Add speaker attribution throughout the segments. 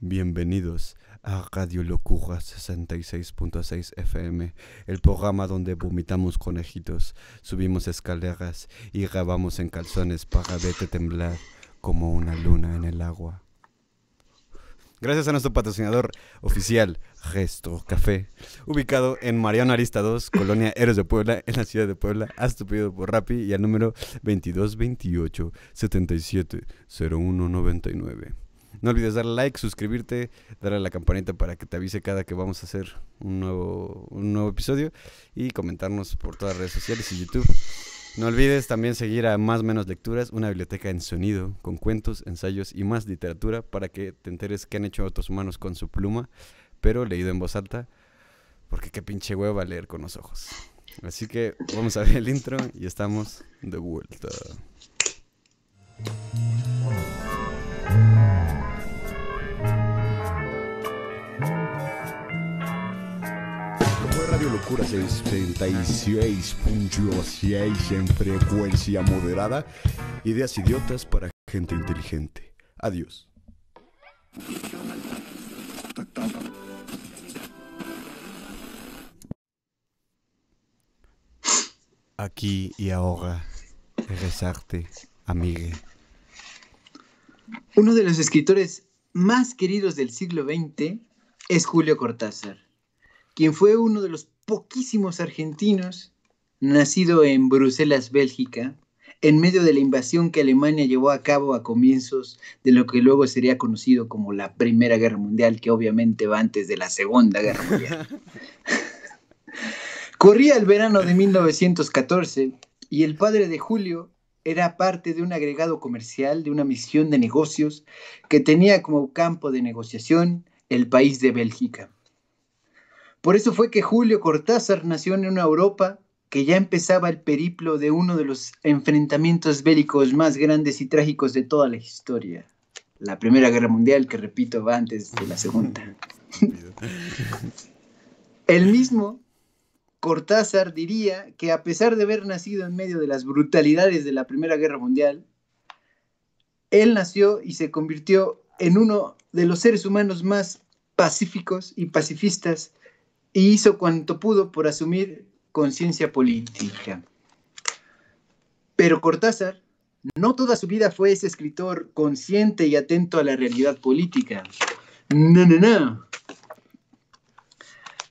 Speaker 1: Bienvenidos a Radio Locura 66.6 FM, el programa donde vomitamos conejitos, subimos escaleras y grabamos en calzones para verte temblar como una luna en el agua. Gracias a nuestro patrocinador oficial, Gesto Café, ubicado en Mariano Arista 2, Colonia Héroes de Puebla, en la ciudad de Puebla. Haz tu pedido por Rappi y al número 2228 77 0199. No olvides darle like, suscribirte, darle a la campanita para que te avise cada que vamos a hacer un nuevo episodio y comentarnos por todas las redes sociales y YouTube. No olvides también seguir a Más Menos Lecturas, una biblioteca en sonido, con cuentos, ensayos y más literatura para que te enteres qué han hecho otros humanos con su pluma, pero leído en voz alta, porque qué pinche hueva leer con los ojos. Así que vamos a ver el intro y estamos de vuelta.
Speaker 2: Radio Locura 66.6 en frecuencia moderada. Ideas idiotas para gente inteligente. Adiós.
Speaker 1: Aquí y ahora, rezarte, amigue.
Speaker 3: Uno de los escritores más queridos del siglo XX es Julio Cortázar, quien fue uno de los poquísimos argentinos nacido en Bruselas, Bélgica, en medio de la invasión que Alemania llevó a cabo a comienzos de lo que luego sería conocido como la Primera Guerra Mundial, que obviamente va antes de la Segunda Guerra Mundial. Corría el verano de 1914 y el padre de Julio era parte de un agregado comercial, de una misión de negocios que tenía como campo de negociación el país de Bélgica. Por eso fue que Julio Cortázar nació en una Europa que ya empezaba el periplo de uno de los enfrentamientos bélicos más grandes y trágicos de toda la historia. La Primera Guerra Mundial, que repito, va antes de la Segunda. El mismo Cortázar diría que a pesar de haber nacido en medio de las brutalidades de la Primera Guerra Mundial, él nació y se convirtió en uno de los seres humanos más pacíficos y pacifistas y hizo cuanto pudo por asumir conciencia política. Pero Cortázar no toda su vida fue ese escritor consciente y atento a la realidad política. No.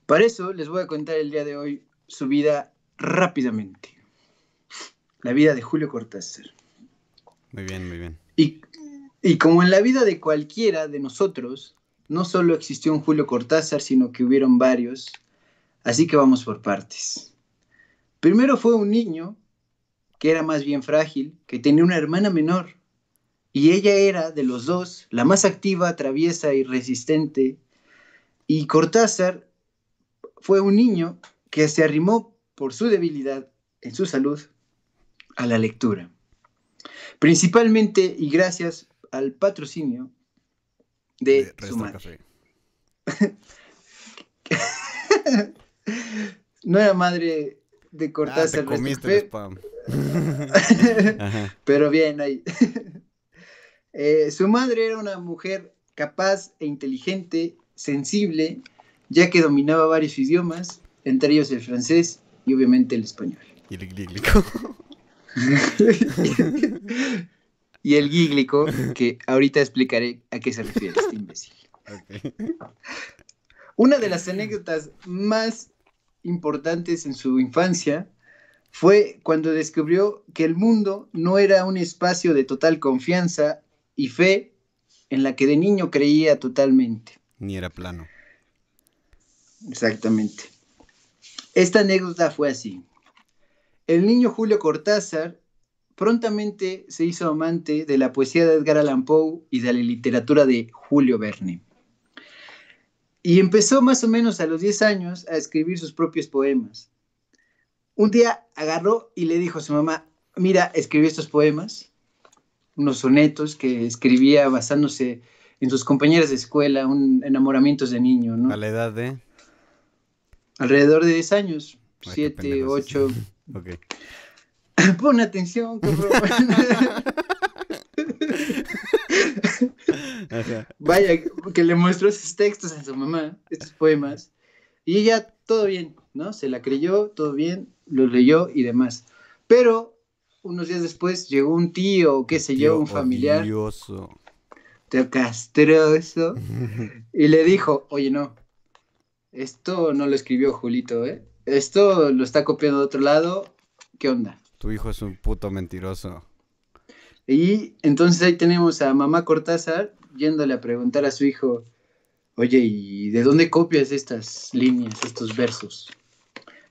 Speaker 3: Para eso les voy a contar el día de hoy su vida rápidamente. La vida de Julio Cortázar.
Speaker 1: Muy bien.
Speaker 3: Y como en la vida de cualquiera de nosotros, no solo existió un Julio Cortázar, sino que hubieron varios. Así que vamos por partes. Primero fue un niño que era más bien frágil, que tenía una hermana menor. Y ella era, de los dos, la más activa, traviesa y resistente. Y Cortázar fue un niño que se arrimó por su debilidad en su salud a la lectura. Principalmente y gracias al patrocinio de su madre. No era madre de Cortázar.
Speaker 1: Te comiste el spam.
Speaker 3: Pero bien ahí. Su madre era una mujer capaz e inteligente, sensible, ya que dominaba varios idiomas, entre ellos el francés y obviamente el español.
Speaker 1: Y el glíglico.
Speaker 3: Y el gíglico, que ahorita explicaré a qué se refiere este imbécil.
Speaker 1: Okay.
Speaker 3: Una de las anécdotas más importantes en su infancia fue cuando descubrió que el mundo no era un espacio de total confianza y fe en la que de niño creía totalmente.
Speaker 1: Ni era plano.
Speaker 3: Exactamente. Esta anécdota fue así. El niño Julio Cortázar prontamente se hizo amante de la poesía de Edgar Allan Poe y de la literatura de Julio Verne. Y empezó más o menos a los 10 años a escribir sus propios poemas. Un día agarró y le dijo a su mamá, mira, escribí estos poemas, unos sonetos que escribía basándose en sus compañeras de escuela, un enamoramientos de niño, ¿no?
Speaker 1: A la edad de...
Speaker 3: Alrededor de 10 años,
Speaker 1: Ay,
Speaker 3: 7, 8.
Speaker 1: Ok.
Speaker 3: Pon atención, cabrón.
Speaker 1: Ajá.
Speaker 3: Vaya, que le mostró esos textos a su mamá, estos poemas, y ella, todo bien, ¿no? Se la creyó, todo bien, los leyó y demás. Pero unos días después llegó un tío, qué sé yo,
Speaker 1: Tío
Speaker 3: un familiar,
Speaker 1: odioso.
Speaker 3: tío castroso, y le dijo, oye, no, esto no lo escribió Julito, ¿eh? Esto lo está copiando de otro lado, ¿qué onda?
Speaker 1: Tu hijo es un puto mentiroso.
Speaker 3: Y entonces ahí tenemos a mamá Cortázar yéndole a preguntar a su hijo, oye, ¿y de dónde copias estas líneas, estos versos?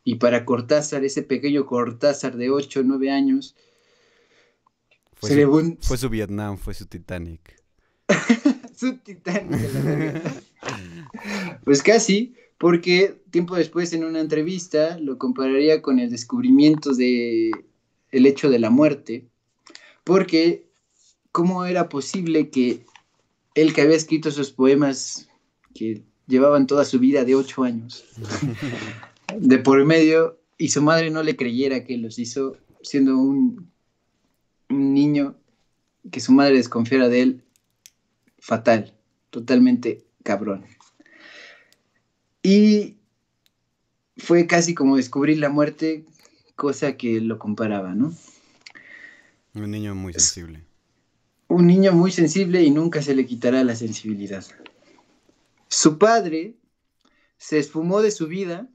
Speaker 3: Y para Cortázar, ese pequeño Cortázar de 8 o 9 años,
Speaker 1: Fue
Speaker 3: se le
Speaker 1: su,
Speaker 3: fue
Speaker 1: fue su Vietnam, fue su Titanic.
Speaker 3: su Titanic a la verga. Pues casi, porque tiempo después en una entrevista lo compararía con el descubrimiento de el hecho de la muerte, porque ¿cómo era posible que él que había escrito esos poemas que llevaban toda su vida de 8 años, de por medio, y su madre no le creyera que los hizo siendo un niño, que su madre desconfiara de él, fatal, totalmente cabrón. Y fue casi como descubrir la muerte, cosa que lo comparaba, ¿no?
Speaker 1: Un niño muy
Speaker 3: Es
Speaker 1: sensible.
Speaker 3: un niño muy sensible y nunca se le quitará la sensibilidad. Su padre se esfumó de su vida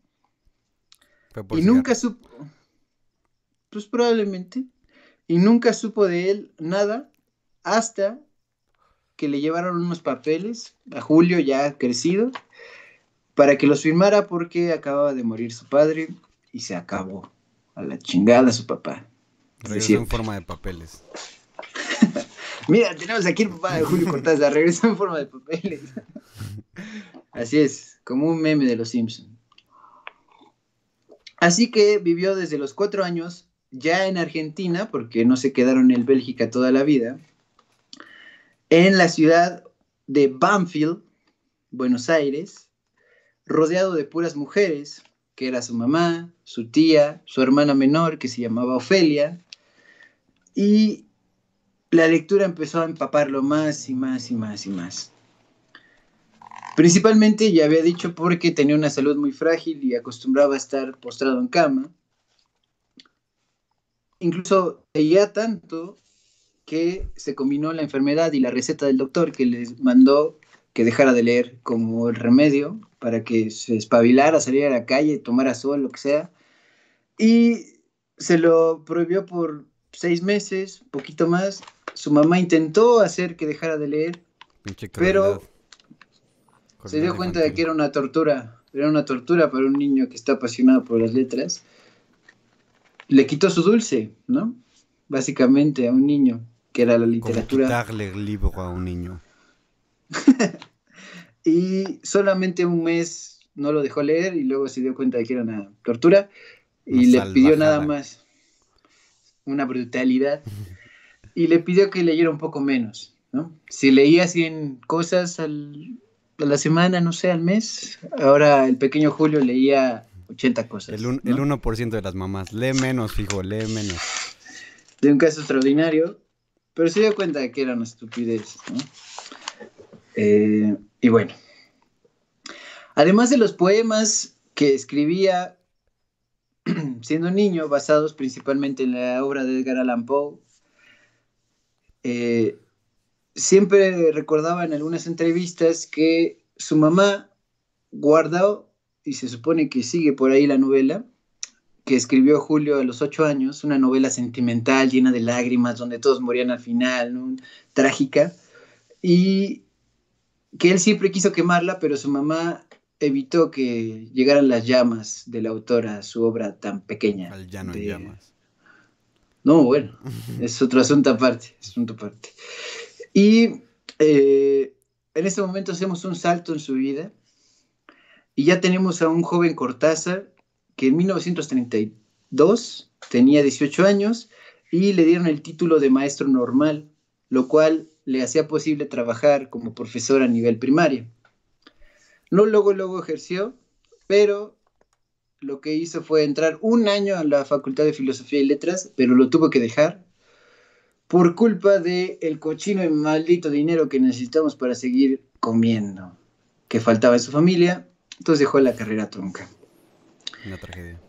Speaker 1: Fue por
Speaker 3: y nunca
Speaker 1: cigarros.
Speaker 3: supo, pues probablemente, y nunca supo de él nada hasta que le llevaron unos papeles a Julio ya crecido para que los firmara porque acababa de morir su padre y se acabó a la chingada su papá, desde
Speaker 1: Regresó en
Speaker 3: siempre.
Speaker 1: forma de papeles.
Speaker 3: Mira, tenemos aquí el papá de Julio Cortázar, regresó en forma de papeles. Así es, como un meme de los Simpsons. Así que vivió desde los 4 años ya en Argentina, porque no se quedaron en Bélgica toda la vida, en la ciudad de Banfield, Buenos Aires, rodeado de puras mujeres, que era su mamá, su tía, su hermana menor, que se llamaba Ofelia, y la lectura empezó a empaparlo más y más y más y más. Principalmente, ya había dicho, porque tenía una salud muy frágil y acostumbraba a estar postrado en cama. Incluso leía tanto que se combinó la enfermedad y la receta del doctor que les mandó que dejara de leer como el remedio para que se espabilara, saliera a la calle, tomara sol, lo que sea. Y se lo prohibió por 6 meses, poquito más. Su mamá intentó hacer que dejara de leer,
Speaker 1: Pinche crueldad.
Speaker 3: pero se
Speaker 1: Crueldad
Speaker 3: dio cuenta de que
Speaker 1: infantil.
Speaker 3: era una tortura para un niño que está apasionado por las letras. Le quitó su dulce, ¿no? Básicamente a un niño, que era la
Speaker 1: Como
Speaker 3: literatura.
Speaker 1: quitarle el libro a un niño.
Speaker 3: Y solamente un mes no lo dejó leer y luego se dio cuenta de que era una tortura
Speaker 1: Una
Speaker 3: y le pidió nada
Speaker 1: salvajada.
Speaker 3: más, una brutalidad, y le pidió que leyera un poco menos, ¿no? Si leía 100 cosas a la semana, no sé, al mes, ahora el pequeño Julio leía 80 cosas,
Speaker 1: El
Speaker 3: ¿no?
Speaker 1: 1% de las mamás. Lee menos, fijo, lee menos.
Speaker 3: De un caso extraordinario, pero se dio cuenta de que era una estupidez, ¿no? Y bueno, además de los poemas que escribía siendo niño, basados principalmente en la obra de Edgar Allan Poe, eh, siempre recordaba en algunas entrevistas que su mamá guardó, y se supone que sigue por ahí la novela, que escribió Julio a los 8 años, una novela sentimental llena de lágrimas, donde todos morían al final, ¿no? Trágica, y que él siempre quiso quemarla, pero su mamá evitó que llegaran las llamas de la autora a su obra tan pequeña.
Speaker 1: Al llano en llamas.
Speaker 3: No, bueno, es otro asunto aparte, Y en este momento hacemos un salto en su vida y ya tenemos a un joven Cortázar que en 1932 tenía 18 años y le dieron el título de maestro normal, lo cual le hacía posible trabajar como profesor a nivel primario. No luego ejerció, pero lo que hizo fue entrar un año a la Facultad de Filosofía y Letras, pero lo tuvo que dejar por culpa del cochino y maldito dinero que necesitamos para seguir comiendo, que faltaba en su familia, entonces dejó la carrera trunca.
Speaker 1: Una tragedia.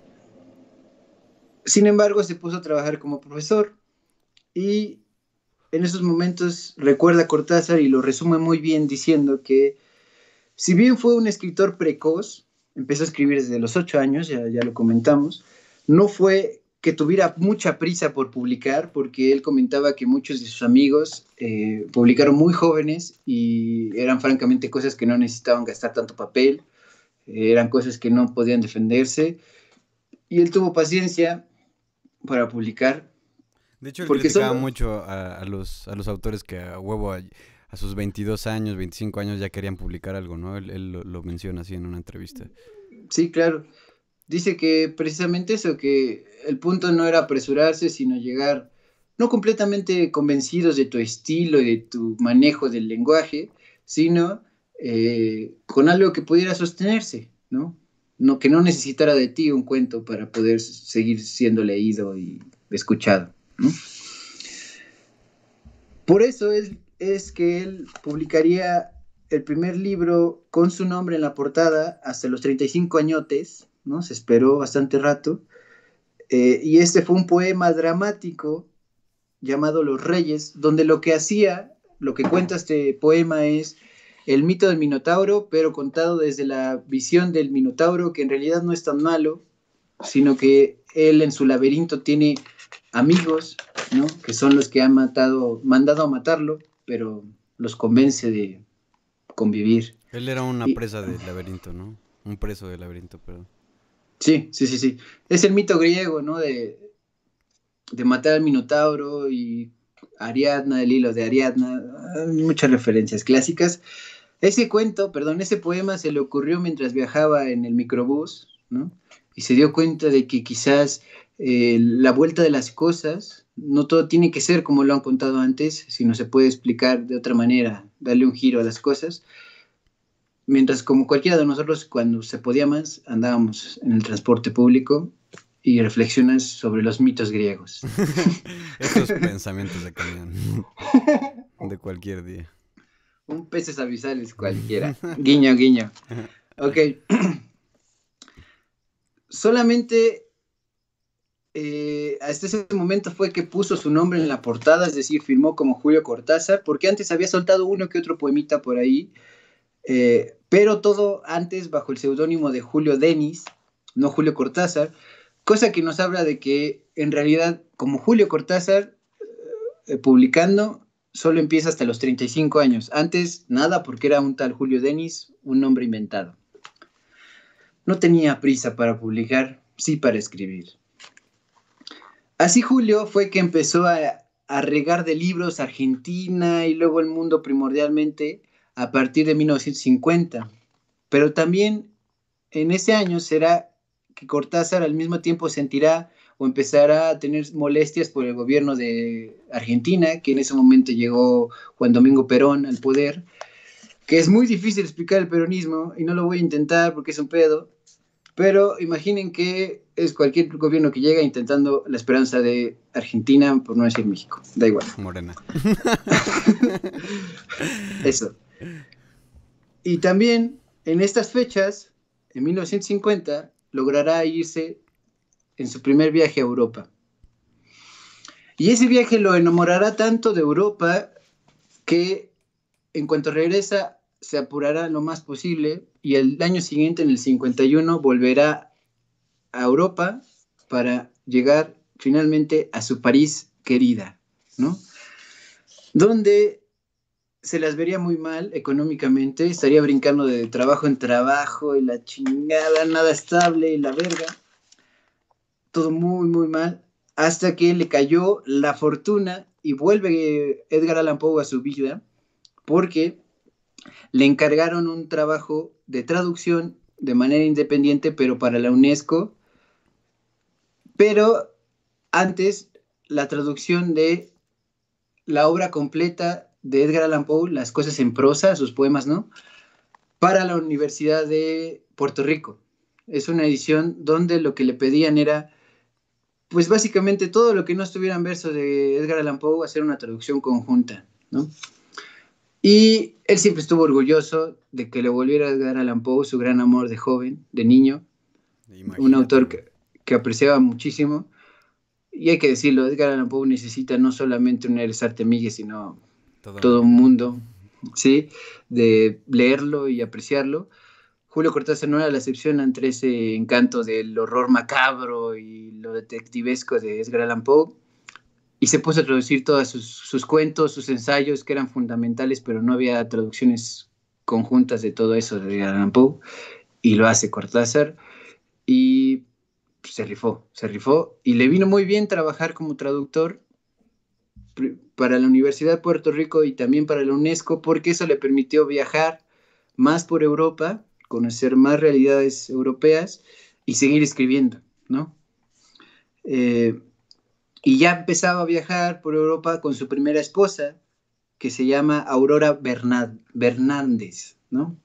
Speaker 3: Sin embargo, se puso a trabajar como profesor y en esos momentos recuerda Cortázar y lo resume muy bien diciendo que si bien fue un escritor precoz, empezó a escribir desde los 8 años, ya lo comentamos, no fue que tuviera mucha prisa por publicar, porque él comentaba que muchos de sus amigos publicaron muy jóvenes y eran francamente cosas que no necesitaban gastar tanto papel, eran cosas que no podían defenderse, y él tuvo paciencia para publicar,
Speaker 1: De hecho, él
Speaker 3: porque
Speaker 1: criticaba
Speaker 3: solo...
Speaker 1: mucho a los autores que a huevo a sus 22 años, 25 años ya querían publicar algo, ¿no? Él lo menciona así en una entrevista.
Speaker 3: Sí, claro. Dice que precisamente eso, que el punto no era apresurarse, sino llegar no completamente convencidos de tu estilo y de tu manejo del lenguaje, sino con algo que pudiera sostenerse, ¿no? No, que no necesitara de ti un cuento para poder seguir siendo leído y escuchado, ¿no? Por eso es que él publicaría el primer libro con su nombre en la portada hasta los 35 añotes, ¿no? Se esperó bastante rato. Y este fue un poema dramático llamado Los Reyes, donde lo que hacía, lo que cuenta este poema es el mito del Minotauro, pero contado desde la visión del Minotauro, que en realidad no es tan malo, sino que él en su laberinto tiene amigos, ¿no? Que son los que han mandado a matarlo, pero los convence de convivir.
Speaker 1: Él era una
Speaker 3: Y,
Speaker 1: presa del laberinto, ¿no? Un preso del laberinto, perdón.
Speaker 3: sí, sí, sí, sí. Es el mito griego, ¿no? De matar al Minotauro y Ariadna, el hilo de Ariadna, muchas referencias clásicas. Ese cuento, perdón, ese poema se le ocurrió mientras viajaba en el microbús, ¿no? Y se dio cuenta de que quizás la vuelta de las cosas, no todo tiene que ser como lo han contado antes, sino se puede explicar de otra manera, darle un giro a las cosas. Mientras como cualquiera de nosotros, cuando se podía más, andábamos en el transporte público y reflexionas sobre los mitos griegos.
Speaker 1: Esos pensamientos de camión. De cualquier día.
Speaker 3: Un peces abisales cualquiera. Guiño, guiño. Ok. Solamente hasta ese momento fue que puso su nombre en la portada, es decir, firmó como Julio Cortázar, porque antes había soltado uno que otro poemita por ahí, pero todo antes bajo el seudónimo de Julio Denis, no Julio Cortázar, cosa que nos habla de que en realidad como Julio Cortázar, publicando, solo empieza hasta los 35 años. Antes nada, porque era un tal Julio Denis, un nombre inventado. No tenía prisa para publicar, sí para escribir. Así Julio fue que empezó a regar de libros Argentina y luego el mundo primordialmente a partir de 1950. Pero también en ese año será que Cortázar al mismo tiempo sentirá o empezará a tener molestias por el gobierno de Argentina, que en ese momento llegó Juan Domingo Perón al poder, que es muy difícil explicar el peronismo y no lo voy a intentar porque es un pedo, pero imaginen que es cualquier gobierno que llega intentando la esperanza de Argentina, por no decir México, da igual.
Speaker 1: Morena.
Speaker 3: Eso. Y también en estas fechas, en 1950, logrará irse en su primer viaje a Europa. Y ese viaje lo enamorará tanto de Europa que en cuanto regresa se apurará lo más posible y el año siguiente, en el 51, volverá a Europa para llegar finalmente a su París querida, ¿no? Donde se las vería muy mal económicamente, estaría brincando de trabajo en trabajo y la chingada, nada estable y la verga, todo muy, muy mal, hasta que le cayó la fortuna y vuelve Edgar Allan Poe a su vida, porque le encargaron un trabajo de traducción de manera independiente, pero para la UNESCO, pero antes la traducción de la obra completa de Edgar Allan Poe, las cosas en prosa, sus poemas, ¿no? Para la Universidad de Puerto Rico. Es una edición donde lo que le pedían era pues básicamente todo lo que no estuviera en verso de Edgar Allan Poe, hacer una traducción conjunta, ¿no? Y él siempre estuvo orgulloso de que le volviera a Edgar Allan Poe su gran amor de joven, de niño, un
Speaker 1: Imagínate,
Speaker 3: autor
Speaker 1: güey.
Speaker 3: que apreciaba muchísimo. Y hay que decirlo, Edgar Allan Poe necesita no solamente un Ernest Artemige, sino
Speaker 1: Toda una
Speaker 3: todo un
Speaker 1: vida.
Speaker 3: mundo, ¿sí? De leerlo y apreciarlo. Julio Cortázar no era la excepción entre ese encanto del horror macabro y lo detectivesco de Edgar Allan Poe, y se puso a traducir todos sus cuentos, sus ensayos, que eran fundamentales, pero no había traducciones conjuntas de todo eso de Edgar Allan Poe, y lo hace Cortázar, y se rifó, y le vino muy bien trabajar como traductor para la Universidad de Puerto Rico y también para la UNESCO, porque eso le permitió viajar más por Europa, conocer más realidades europeas y seguir escribiendo, ¿no? Eh, y ya empezaba a viajar por Europa con su primera esposa, que se llama Aurora Bernández, ¿no?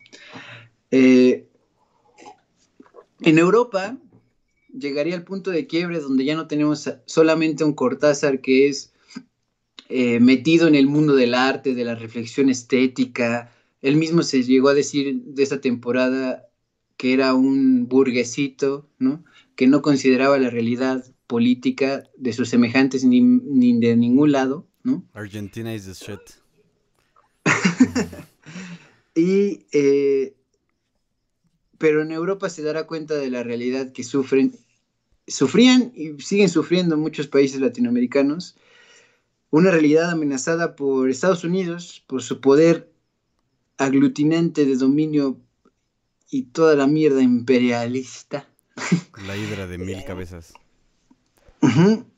Speaker 3: Eh, en Europa llegaría al punto de quiebre donde ya no tenemos solamente un Cortázar que es metido en el mundo del arte, de la reflexión estética. Él mismo se llegó a decir de esa temporada que era un burguesito, ¿no? Que no consideraba la realidad política de sus semejantes ni de ningún lado, ¿no?
Speaker 1: Argentina is the shit.
Speaker 3: Y, pero en Europa se dará cuenta de la realidad que sufrían y siguen sufriendo muchos países latinoamericanos, una realidad amenazada por Estados Unidos, por su poder aglutinante de dominio y toda la mierda imperialista.
Speaker 1: La hidra de 1000 cabezas.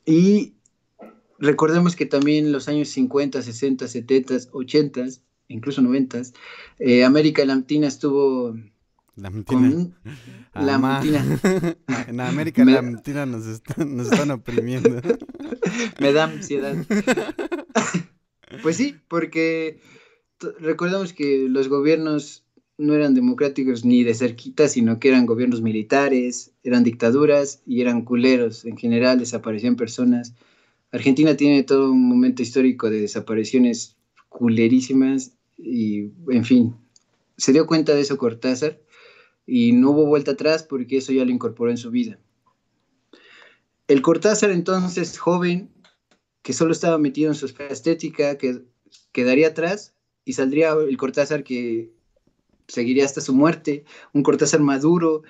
Speaker 3: Y recordemos que también en los años 50, 60, 70, 80, incluso 90, América Latina estuvo
Speaker 1: Latina.
Speaker 3: con
Speaker 1: Amá.
Speaker 3: Latina.
Speaker 1: En América
Speaker 3: Me,
Speaker 1: Latina nos están oprimiendo.
Speaker 3: me da ansiedad. Pues sí, porque recordemos que los gobiernos no eran democráticos ni de cerquita, sino que eran gobiernos militares, eran dictaduras y eran culeros. En general desaparecían personas. Argentina tiene todo un momento histórico de desapariciones culerísimas y, en fin, se dio cuenta de eso Cortázar y no hubo vuelta atrás porque eso ya lo incorporó en su vida. El Cortázar entonces, joven, que solo estaba metido en su esfera estética, que quedaría atrás y saldría el Cortázar que seguiría hasta su muerte, un Cortázar maduro,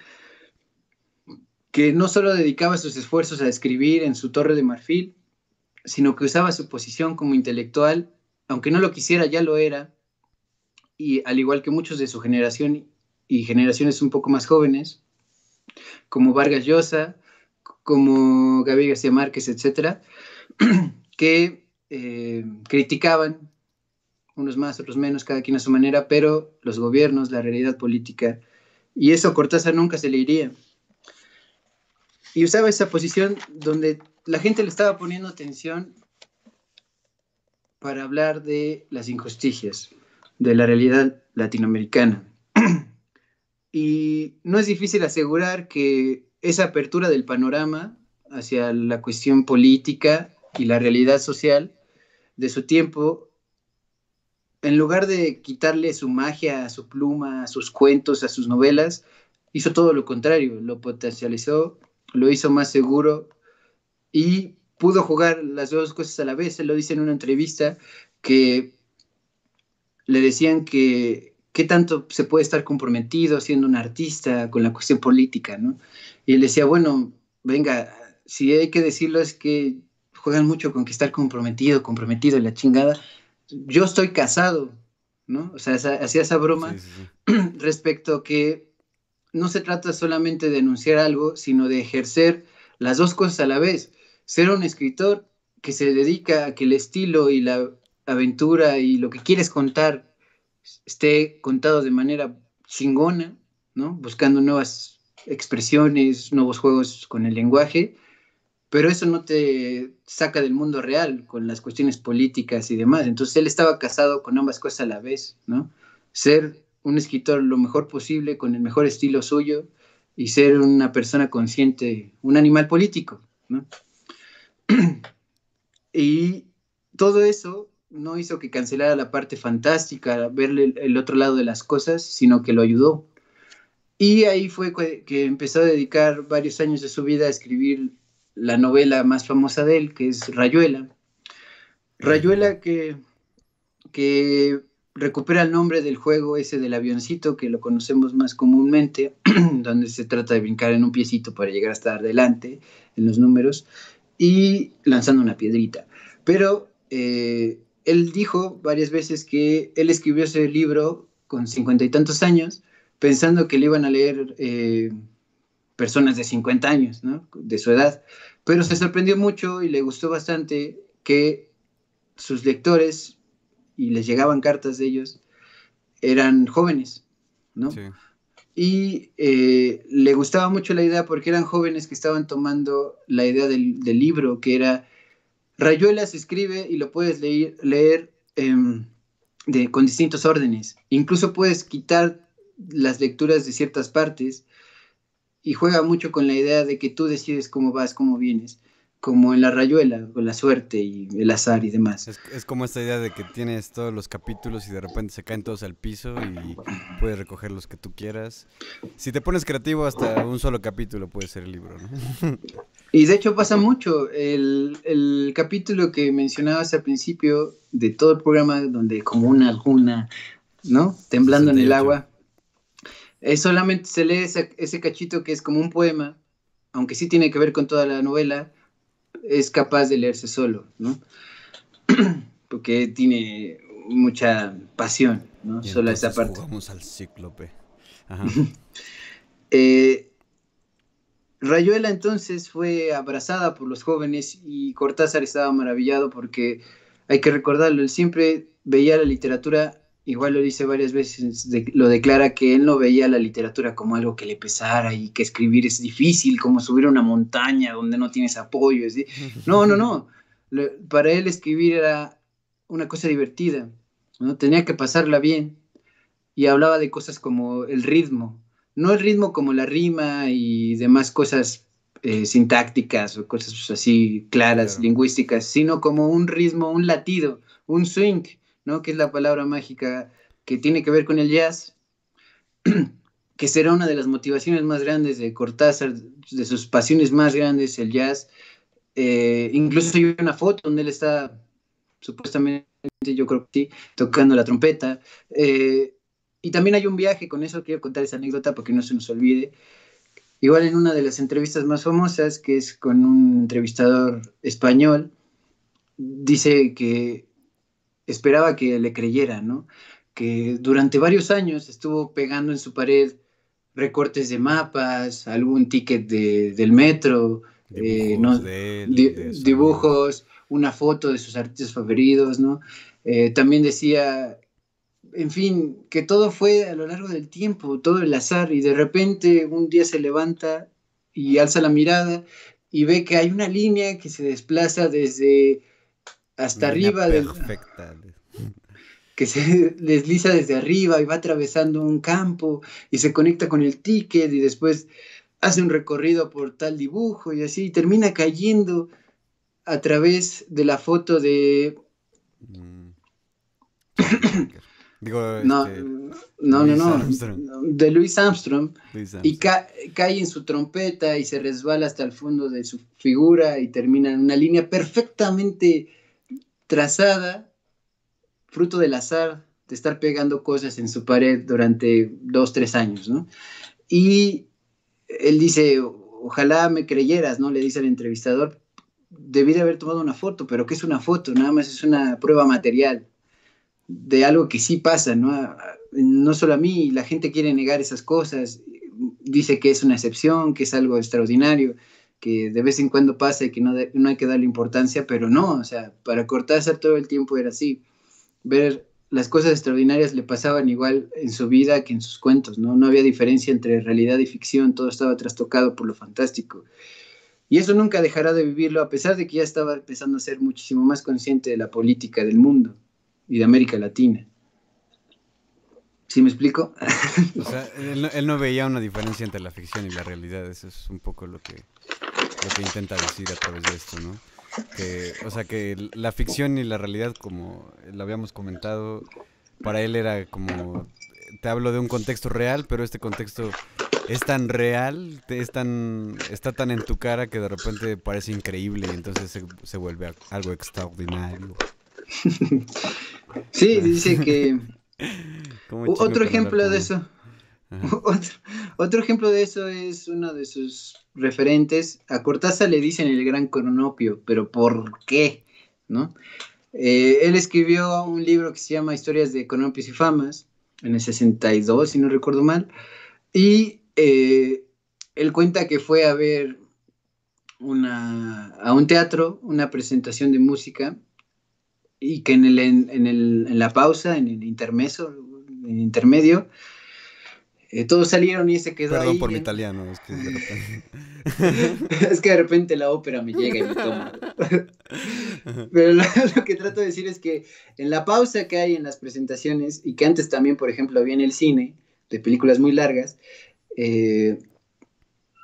Speaker 3: que no solo dedicaba sus esfuerzos a escribir en su Torre de Marfil, sino que usaba su posición como intelectual, aunque no lo quisiera, ya lo era, y al igual que muchos de su generación y generaciones un poco más jóvenes, como Vargas Llosa, como Gabriel García Márquez, etcétera, que criticaban, unos más, otros menos, cada quien a su manera, pero los gobiernos, la realidad política, y eso a Cortázar nunca se le iría. Y usaba esa posición donde la gente le estaba poniendo atención para hablar de las injusticias, de la realidad latinoamericana. Y no es difícil asegurar que esa apertura del panorama hacia la cuestión política y la realidad social de su tiempo, en lugar de quitarle su magia a su pluma, a sus cuentos, a sus novelas, hizo todo lo contrario, lo potencializó, lo hizo más seguro y pudo jugar las dos cosas a la vez. Él lo dice en una entrevista que le decían que qué tanto se puede estar comprometido siendo un artista con la cuestión política, ¿no? Y él decía, bueno, venga, si hay que decirlo es que juegan mucho con que estar comprometido y la chingada. Yo estoy casado, ¿no? O sea, hacía esa
Speaker 1: Sí,
Speaker 3: broma
Speaker 1: sí, sí.
Speaker 3: respecto a que no se trata solamente de denunciar algo, sino de ejercer las dos cosas a la vez. Ser un escritor que se dedica a que el estilo y la aventura y lo que quieres contar esté contado de manera chingona, ¿no? Buscando nuevas expresiones, nuevos juegos con el lenguaje, pero eso no te saca del mundo real con las cuestiones políticas y demás. Entonces él estaba casado con ambas cosas a la vez, ¿no? Ser un escritor lo mejor posible, con el mejor estilo suyo, y ser una persona consciente, un animal político, ¿no? Y todo eso no hizo que cancelara la parte fantástica, verle el otro lado de las cosas, sino que lo ayudó. Y ahí fue que empezó a dedicar varios años de su vida a escribir la novela más famosa de él, que es Rayuela. Rayuela que recupera el nombre del juego ese del avioncito, que lo conocemos más comúnmente, donde se trata de brincar en un piecito para llegar hasta adelante en los números, y lanzando una piedrita. Pero él dijo varias veces que él escribió ese libro con 50 y tantos años, pensando que le iban a leer personas de 50 años, ¿no? De su edad. Pero se sorprendió mucho y le gustó bastante que sus lectores, y les llegaban cartas de ellos, eran jóvenes, ¿no? Sí. Y le gustaba mucho la idea porque eran jóvenes que estaban tomando la idea del libro, que era Rayuela se escribe y lo puedes leer con distintos órdenes. Incluso puedes quitar las lecturas de ciertas partes y juega mucho con la idea de que tú decides cómo vas, cómo vienes, como en la Rayuela, con la suerte y el azar y demás.
Speaker 1: Es como esta idea de que tienes todos los capítulos y de repente se caen todos al piso y puedes recoger los que tú quieras. Si te pones creativo, hasta un solo capítulo puede ser el libro, ¿no?
Speaker 3: Y de hecho pasa mucho. El capítulo que mencionabas al principio de todo el programa, donde como una laguna, ¿no? Temblando 68. En el agua. Solamente se lee ese cachito que es como un poema, aunque sí tiene que ver con toda la novela, es capaz de leerse solo, ¿no? Porque tiene mucha pasión, ¿no?
Speaker 1: Y
Speaker 3: solo esa parte.
Speaker 1: Jugamos al cíclope. Ajá.
Speaker 3: Rayuela entonces fue abrazada por los jóvenes y Cortázar estaba maravillado porque, hay que recordarlo, él siempre veía la literatura, igual lo dice varias veces, lo declara que él no veía la literatura como algo que le pesara y que escribir es difícil, como subir a una montaña donde no tienes apoyo. ¿Sí? No. Para él escribir era una cosa divertida, ¿no? Tenía que pasarla bien y hablaba de cosas como el ritmo. No el ritmo como la rima y demás cosas sintácticas o cosas así claras, claro, lingüísticas, sino como un ritmo, un latido, un swing, ¿no? Que es la palabra mágica que tiene que ver con el jazz, que será una de las motivaciones más grandes de Cortázar, de sus pasiones más grandes, el jazz. Incluso hay una foto donde él está supuestamente, yo creo que sí, tocando la trompeta. Y también hay un viaje, con eso quiero contar esa anécdota porque no se nos olvide. Igual en una de las entrevistas más famosas, que es con un entrevistador español, dice que esperaba que le creyera, ¿no? Que durante varios años estuvo pegando en su pared recortes de mapas, algún ticket del metro, dibujos, una foto de sus artistas favoritos, ¿no? También decía, en fin, que todo fue a lo largo del tiempo, todo el azar, y de repente un día se levanta y alza la mirada y ve que hay una línea que se desplaza desde hasta arriba, que se desliza desde arriba y va atravesando un campo y se conecta con el ticket y después hace un recorrido por tal dibujo y así, y termina cayendo a través de la foto de... No, de Louis Armstrong, y cae en su trompeta y se resbala hasta el fondo de su figura y termina en una línea perfectamente trazada, fruto del azar de estar pegando cosas en su pared durante 2-3 años, ¿no? Y él dice, ojalá me creyeras, ¿no? Le dice al entrevistador, debí de haber tomado una foto, pero ¿qué es una foto? Nada más es una prueba material de algo que sí pasa, ¿no? No solo a mí, la gente quiere negar esas cosas, dice que es una excepción, que es algo extraordinario, que de vez en cuando pasa y que no hay que darle importancia, pero no, o sea, para Cortázar todo el tiempo era así. Ver las cosas extraordinarias le pasaban igual en su vida que en sus cuentos, ¿no? No había diferencia entre realidad y ficción, todo estaba trastocado por lo fantástico. Y eso nunca dejará de vivirlo, a pesar de que ya estaba empezando a ser muchísimo más consciente de la política del mundo y de América Latina. ¿Sí me explico?
Speaker 1: O sea, él no veía una diferencia entre la ficción y la realidad. Eso es un poco lo que intenta decir a través de esto, ¿no? O sea, que la ficción y la realidad, como lo habíamos comentado, para él era como, te hablo de un contexto real, pero este contexto es tan real, está tan en tu cara que de repente parece increíble y entonces se vuelve algo extraordinario.
Speaker 3: Sí, dice que
Speaker 1: Como chingo
Speaker 3: otro
Speaker 1: con hablar
Speaker 3: ejemplo de
Speaker 1: como...
Speaker 3: eso,
Speaker 1: Ajá.
Speaker 3: otro ejemplo de eso es uno de sus referentes. A Cortázar le dicen el gran cronopio, pero ¿por qué? ¿No? Él escribió un libro que se llama Historias de Cronopios y Famas, en el 62, si no recuerdo mal, y él cuenta que fue a ver a un teatro, una presentación de música, y que en la pausa, en el intermeso, en el intermedio, todos salieron y él se quedó
Speaker 1: Perdón por
Speaker 3: ahí.
Speaker 1: mi italiano, es que de repente...
Speaker 3: Es que de repente la ópera me llega y me toma. Pero lo que trato de decir es que en la pausa que hay en las presentaciones, y que antes también, por ejemplo, había en el cine, de películas muy largas, eh,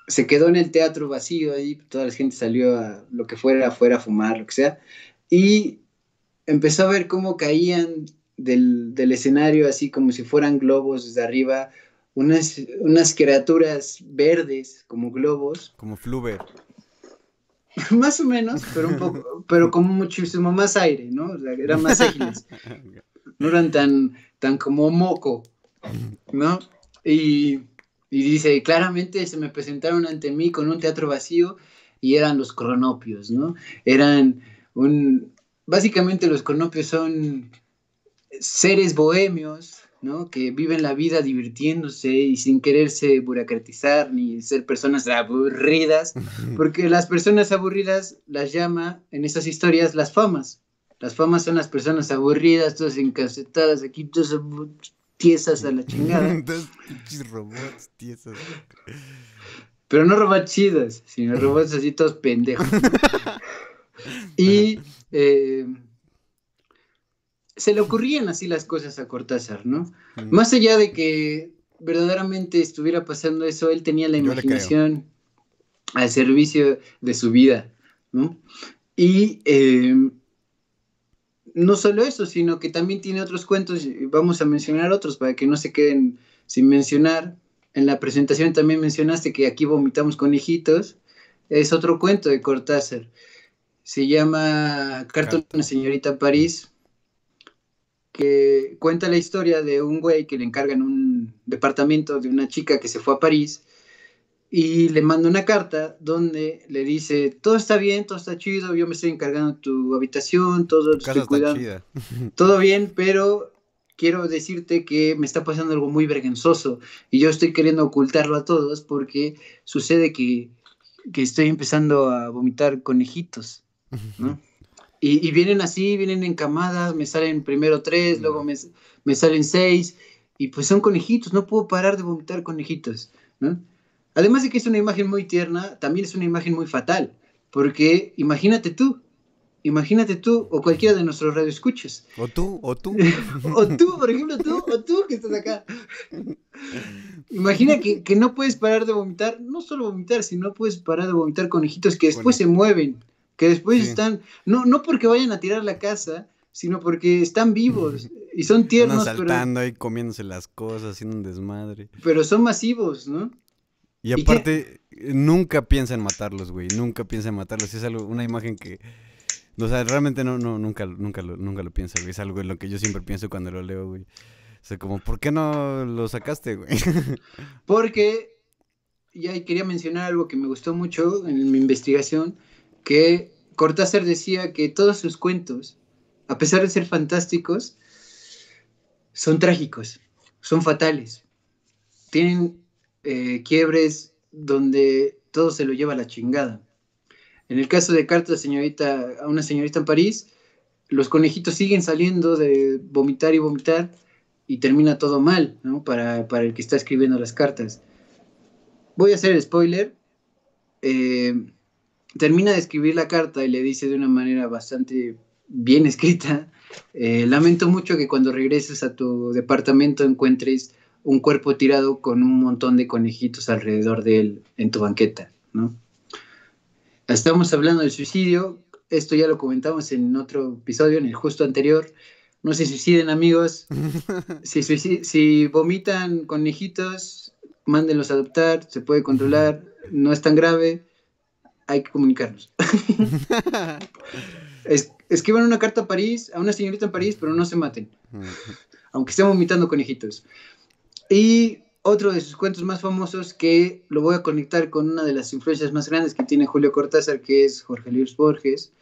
Speaker 3: se quedó en el teatro vacío ahí, toda la gente salió a lo que fuera, afuera a fumar, lo que sea, y empezó a ver cómo caían del escenario, así como si fueran globos desde arriba, unas criaturas verdes como globos,
Speaker 1: Como Fluber.
Speaker 3: más o menos, pero un poco, pero como muchísimo más aire, ¿no? O sea, eran más ágiles, no eran tan como moco, ¿no? Y, y dice, claramente se me presentaron ante mí con un teatro vacío y eran los cronopios, ¿no? Eran un... Básicamente los cronopios son seres bohemios, ¿no? Que viven la vida divirtiéndose y sin quererse burocratizar ni ser personas aburridas, porque las personas aburridas las llama en esas historias las famas. Las famas son las personas aburridas, todas encasetadas aquí, todas tiesas a la chingada.
Speaker 1: Dos pinches robots tiesos.
Speaker 3: Pero no robots chidos, sino robots así todos pendejos, ¿no? Y se le ocurrían así las cosas a Cortázar, ¿no? Más allá de que verdaderamente estuviera pasando eso, él tenía la
Speaker 1: Yo le creo.
Speaker 3: imaginación al servicio de su vida, ¿no? Y no solo eso, sino que también tiene otros cuentos, y vamos a mencionar otros para que no se queden sin mencionar. En la presentación también mencionaste que aquí vomitamos conejitos, es otro cuento de Cortázar, se llama Carta a una
Speaker 1: Carta.
Speaker 3: señorita en París, que cuenta la historia de un güey que le encargan un departamento de una chica que se fue a París y le manda una carta donde le dice, todo está bien, todo está chido, yo me estoy encargando de tu habitación, todo
Speaker 1: Tu
Speaker 3: lo
Speaker 1: casa
Speaker 3: estoy
Speaker 1: está
Speaker 3: cuidando,
Speaker 1: chida.
Speaker 3: todo bien, pero quiero decirte que me está pasando algo muy vergonzoso y yo estoy queriendo ocultarlo a todos porque sucede que estoy empezando a vomitar conejitos, ¿no? Y vienen así, vienen en camadas, me salen primero tres, luego
Speaker 1: No.
Speaker 3: me salen seis, y pues son conejitos, no puedo parar de vomitar conejitos, ¿no? Además de que es una imagen muy tierna, también es una imagen muy fatal, porque imagínate tú, o cualquiera de nuestros radioescuchas,
Speaker 1: O tú.
Speaker 3: o tú, por ejemplo, o tú que estás acá, imagina que no puedes parar de vomitar, no solo vomitar, sino puedes parar de vomitar conejitos que después se mueven, que después
Speaker 1: Sí.
Speaker 3: están, no porque vayan a tirar la casa, sino porque están vivos y son
Speaker 1: Andan
Speaker 3: tiernos,
Speaker 1: saltando ahí, comiéndose las cosas, haciendo un desmadre.
Speaker 3: pero son masivos, ¿no?
Speaker 1: Y
Speaker 3: ¿Y qué?
Speaker 1: aparte, nunca piensa en matarlos, güey. Nunca piensa en matarlos. Es algo, una imagen que... O sea, realmente nunca lo piensa, güey. Es algo en lo que yo siempre pienso cuando lo leo, güey. O sea, como, ¿por qué no lo sacaste, güey?
Speaker 3: Porque ya quería mencionar algo que me gustó mucho en mi investigación, que Cortázar decía que todos sus cuentos, a pesar de ser fantásticos, son trágicos, son fatales, tienen quiebres donde todo se lo lleva a la chingada. En el caso de Carta a una señorita en París, los conejitos siguen saliendo de vomitar y vomitar y termina todo mal, ¿no? Para el que está escribiendo las cartas. Voy a hacer el spoiler. Eh, Termina de escribir la carta y le dice de una manera bastante bien escrita, lamento mucho que cuando regreses a tu departamento encuentres un cuerpo tirado con un montón de conejitos alrededor de él en tu banqueta, ¿no? Estamos hablando del suicidio, esto ya lo comentamos en otro episodio, en el justo anterior. No se suiciden, amigos. Si vomitan conejitos, mándenlos a adoptar, se puede controlar, no es tan grave, hay que comunicarlos. Escriban una carta a París, a una señorita en París, pero no se maten, aunque estén vomitando conejitos. Y otro de sus cuentos más famosos, que lo voy a conectar con una de las influencias más grandes que tiene Julio Cortázar, que es Jorge Luis Borges,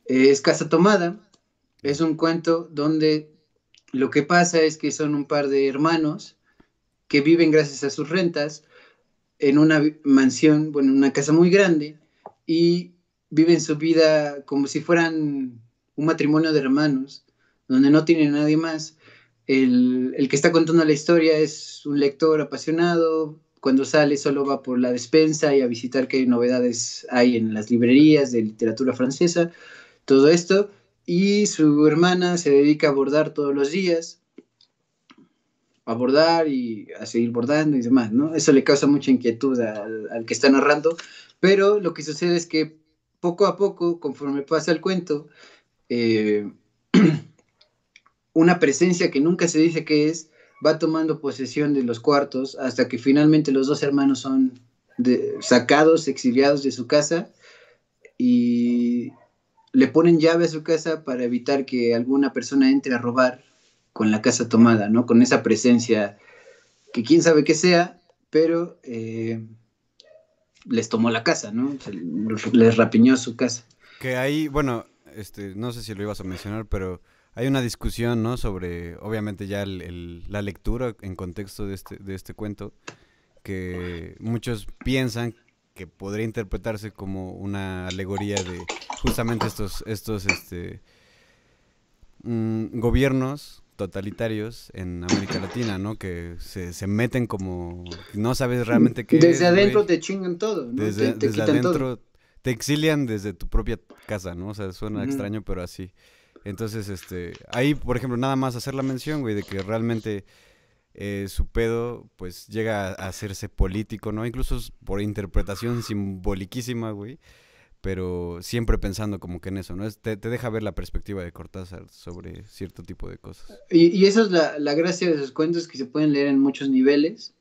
Speaker 3: es Casa Tomada. Es un cuento donde lo que pasa es que son un par de hermanos que viven gracias a sus rentas en una mansión, bueno, en una casa muy grande, y viven su vida como si fueran un matrimonio de hermanos, donde no tienen a nadie más. El que está contando la historia es un lector apasionado. Cuando sale solo va por la despensa y a visitar qué novedades hay en las librerías de literatura francesa, todo esto, y su hermana se dedica a bordar todos los días, a bordar y a seguir bordando y demás, ¿no? Eso le causa mucha inquietud al que está narrando, pero lo que sucede es que poco a poco, conforme pasa el cuento, eh, una presencia que nunca se dice qué es, va tomando posesión de los cuartos hasta que finalmente los dos hermanos son sacados, exiliados de su casa, y le ponen llave a su casa para evitar que alguna persona entre a robar con la casa tomada, ¿no? Con esa presencia que quién sabe qué sea, pero les tomó la casa, ¿no? Les rapiñó su casa.
Speaker 1: Que ahí, bueno, no sé si lo ibas a mencionar, pero hay una discusión, ¿no? Sobre, obviamente ya la lectura en contexto de este cuento, que muchos piensan que podría interpretarse como una alegoría de justamente estos gobiernos totalitarios en América Latina, ¿no? Que se meten como... No sabes realmente qué
Speaker 3: desde
Speaker 1: es,
Speaker 3: adentro
Speaker 1: güey.
Speaker 3: te chingan todo, ¿no?
Speaker 1: Desde
Speaker 3: Te quitan
Speaker 1: adentro
Speaker 3: todo.
Speaker 1: te exilian desde tu propia casa, ¿no? O sea, suena
Speaker 3: Uh-huh.
Speaker 1: extraño, pero así. Entonces, ahí, por ejemplo, nada más hacer la mención, güey, de que realmente su pedo, pues, llega a hacerse político, ¿no? Incluso por interpretación simboliquísima, güey, pero siempre pensando como que en eso, ¿no? Te deja ver la perspectiva de Cortázar sobre cierto tipo de cosas.
Speaker 3: Y esa es la gracia de esos cuentos, que se pueden leer en muchos niveles.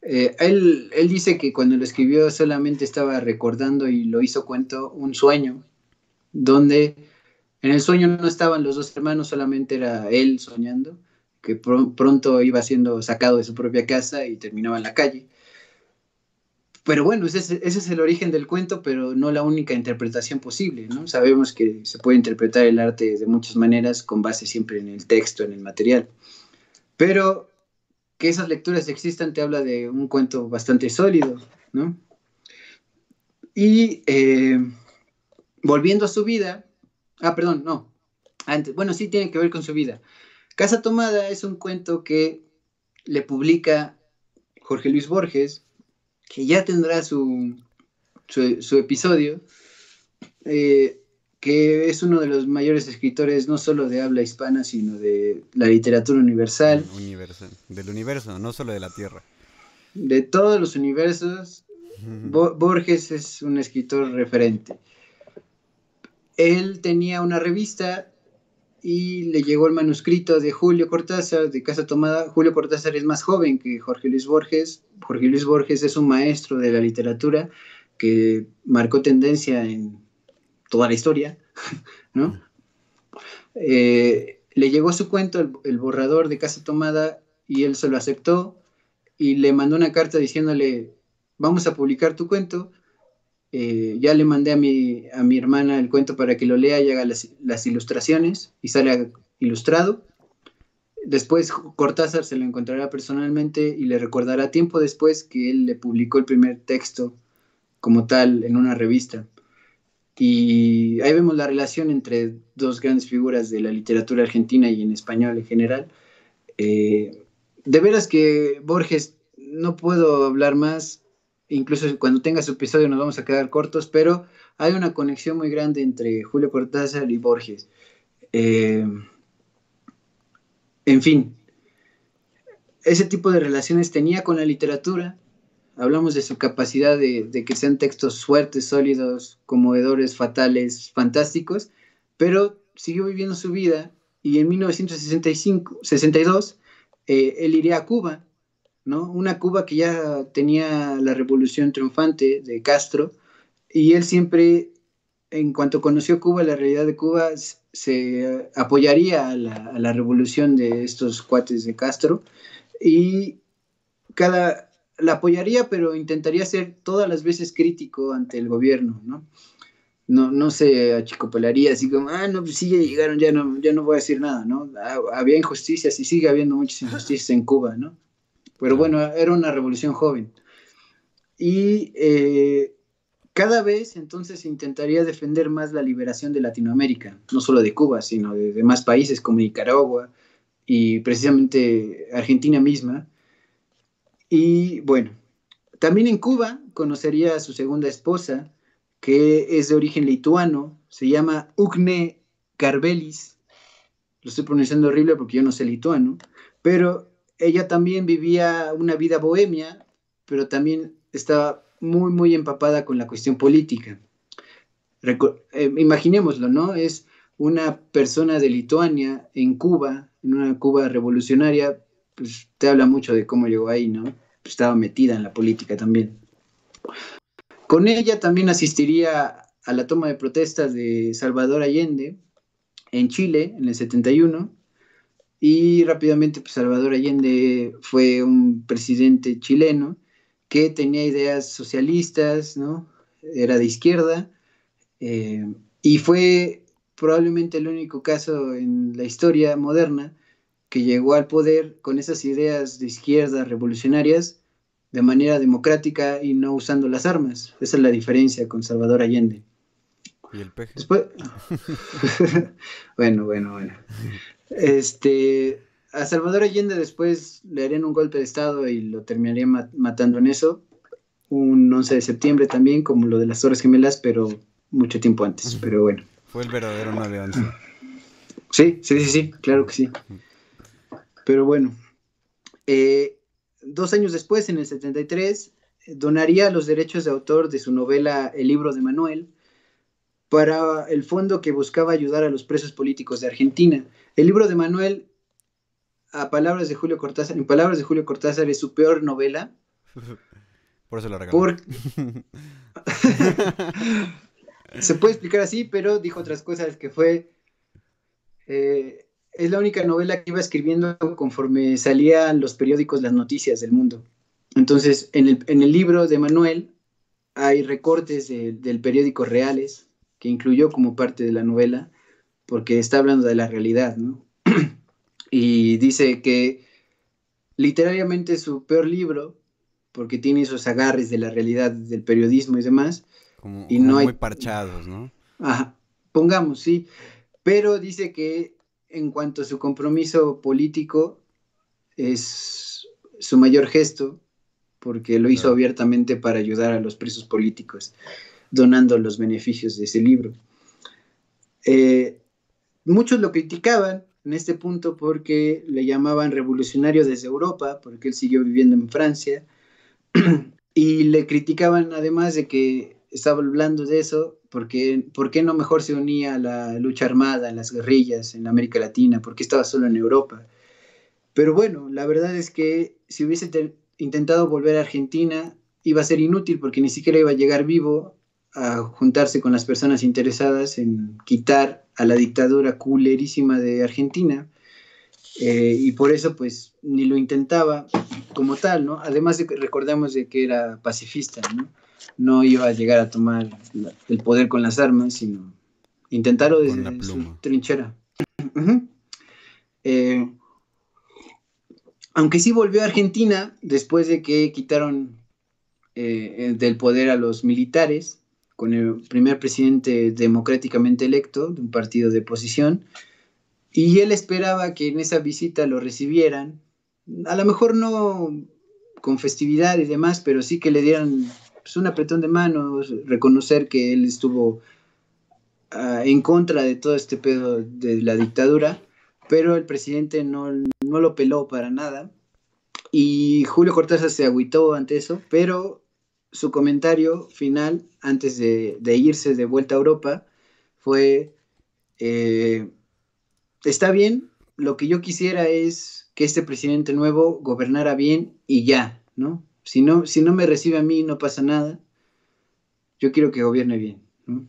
Speaker 3: Él dice que cuando lo escribió solamente estaba recordando, y lo hizo cuento, un sueño, donde en el sueño no estaban los dos hermanos, solamente era él soñando, que pronto iba siendo sacado de su propia casa y terminaba en la calle. Pero bueno, ese es el origen del cuento, pero no la única interpretación posible, ¿no? Sabemos que se puede interpretar el arte de muchas maneras, con base siempre en el texto, en el material. Pero que esas lecturas existan te habla de un cuento bastante sólido, ¿no? Y volviendo a su vida, perdón, no, antes, bueno, sí tiene que ver con su vida. Casa Tomada es un cuento que le publica Jorge Luis Borges, que ya tendrá su episodio, eh, que es uno de los mayores escritores no solo de habla hispana, sino de la literatura universal,
Speaker 1: Universal. Del universo, no solo de la Tierra.
Speaker 3: de todos los universos. Borges es un escritor referente. Él tenía una revista y le llegó el manuscrito de Julio Cortázar, de Casa Tomada. Julio Cortázar es más joven que Jorge Luis Borges. Jorge Luis Borges es un maestro de la literatura que marcó tendencia en toda la historia, ¿no? Le llegó su cuento, el borrador de Casa Tomada, y él se lo aceptó y le mandó una carta diciéndole: vamos a publicar tu cuento. Ya le mandé a mi hermana el cuento para que lo lea y haga las ilustraciones, y sale ilustrado. Después Cortázar se lo encontrará personalmente y le recordará tiempo después que él le publicó el primer texto como tal en una revista. Y ahí vemos la relación entre dos grandes figuras de la literatura argentina y en español en general. De veras que Borges, no puedo hablar más, incluso cuando tenga su episodio nos vamos a quedar cortos, pero hay una conexión muy grande entre Julio Cortázar y Borges. En fin, ese tipo de relaciones tenía con la literatura, hablamos de su capacidad de que sean textos fuertes, sólidos, conmovedores, fatales, fantásticos, pero siguió viviendo su vida y en 1962 él iría a Cuba, ¿no? Una Cuba que ya tenía la revolución triunfante de Castro, y él siempre, en cuanto conoció Cuba, la realidad de Cuba, se apoyaría a la revolución de estos cuates de Castro, y la apoyaría, pero intentaría ser todas las veces crítico ante el gobierno, ¿no? No se achicopalaría así como, no, pues sí, ya llegaron, ya no voy a decir nada, ¿no? Había injusticias y sigue habiendo muchas injusticias en Cuba, ¿no? Pero bueno, era una revolución joven. Y cada vez entonces intentaría defender más la liberación de Latinoamérica, no solo de Cuba, sino de demás países como Nicaragua y precisamente Argentina misma. Y bueno, también en Cuba conocería a su segunda esposa, que es de origen lituano, se llama Ugne Karbelis. Lo estoy pronunciando horrible porque yo no sé lituano, pero ella también vivía una vida bohemia, pero también estaba muy, muy empapada con la cuestión política. Imaginémoslo, ¿no? Es una persona de Lituania en Cuba, en una Cuba revolucionaria, pues te habla mucho de cómo llegó ahí, ¿no? Pues, estaba metida en la política también. Con ella también asistiría a la toma de protestas de Salvador Allende en Chile en el 71, y rápidamente pues, Salvador Allende fue un presidente chileno que tenía ideas socialistas, ¿no? Era de izquierda, y fue probablemente el único caso en la historia moderna que llegó al poder con esas ideas de izquierda revolucionarias de manera democrática y no usando las armas. Esa es la diferencia con Salvador Allende.
Speaker 1: ¿Y el peje?
Speaker 3: Después, bueno. A Salvador Allende después le harían un golpe de estado y lo terminarían matando en eso, un 11 de septiembre también, como lo de las Torres Gemelas, pero mucho tiempo antes, pero bueno.
Speaker 1: Fue el verdadero 9/11.
Speaker 3: Sí, claro que sí. Pero bueno, 2 años después, en el 73, donaría los derechos de autor de su novela El libro de Manuel para el fondo que buscaba ayudar a los presos políticos de Argentina. El libro de Manuel, en palabras de Julio Cortázar, es su peor novela.
Speaker 1: Por eso la regaló.
Speaker 3: Se puede explicar así, pero dijo otras cosas, que fue... es la única novela que iba escribiendo conforme salían los periódicos, las noticias del mundo. Entonces, en el libro de Manuel hay recortes del periódico Reales, que incluyó como parte de la novela, porque está hablando de la realidad, ¿no? Y dice que literariamente es su peor libro, porque tiene esos agarres de la realidad del periodismo y demás.
Speaker 1: Como
Speaker 3: no
Speaker 1: muy
Speaker 3: hay...
Speaker 1: parchados, ¿no?
Speaker 3: Ajá, pongamos, sí. Pero dice que en cuanto a su compromiso político, es su mayor gesto, porque lo hizo abiertamente para ayudar a los presos políticos, donando los beneficios de ese libro. Muchos lo criticaban en este punto porque le llamaban revolucionario desde Europa, porque él siguió viviendo en Francia, y le criticaban además de que estaba hablando de eso, porque ¿por qué no mejor se unía a la lucha armada, en las guerrillas en América Latina? ¿Por qué estaba solo en Europa? Pero bueno, la verdad es que si hubiese intentado volver a Argentina, iba a ser inútil, porque ni siquiera iba a llegar vivo a juntarse con las personas interesadas en quitar a la dictadura culerísima de Argentina, y por eso pues ni lo intentaba como tal, ¿no? Además de que recordamos de que era pacifista, ¿no? No iba a llegar a tomar el poder con las armas, sino intentarlo desde su trinchera. Uh-huh. Aunque sí volvió a Argentina después de que quitaron del poder a los militares, con el primer presidente democráticamente electo de un partido de oposición, y él esperaba que en esa visita lo recibieran, a lo mejor no con festividad y demás, pero sí que le dieran pues, un apretón de manos, reconocer que él estuvo en contra de todo este pedo de la dictadura, pero el presidente no lo peló para nada, Y Julio Cortázar se agüitó ante eso, pero su comentario final, antes de irse de vuelta a Europa, fue, eh, está bien, lo que yo quisiera es que este presidente nuevo gobernara bien y ya, ¿no? Si no me recibe a mí, no pasa nada, yo quiero que gobierne bien, ¿no?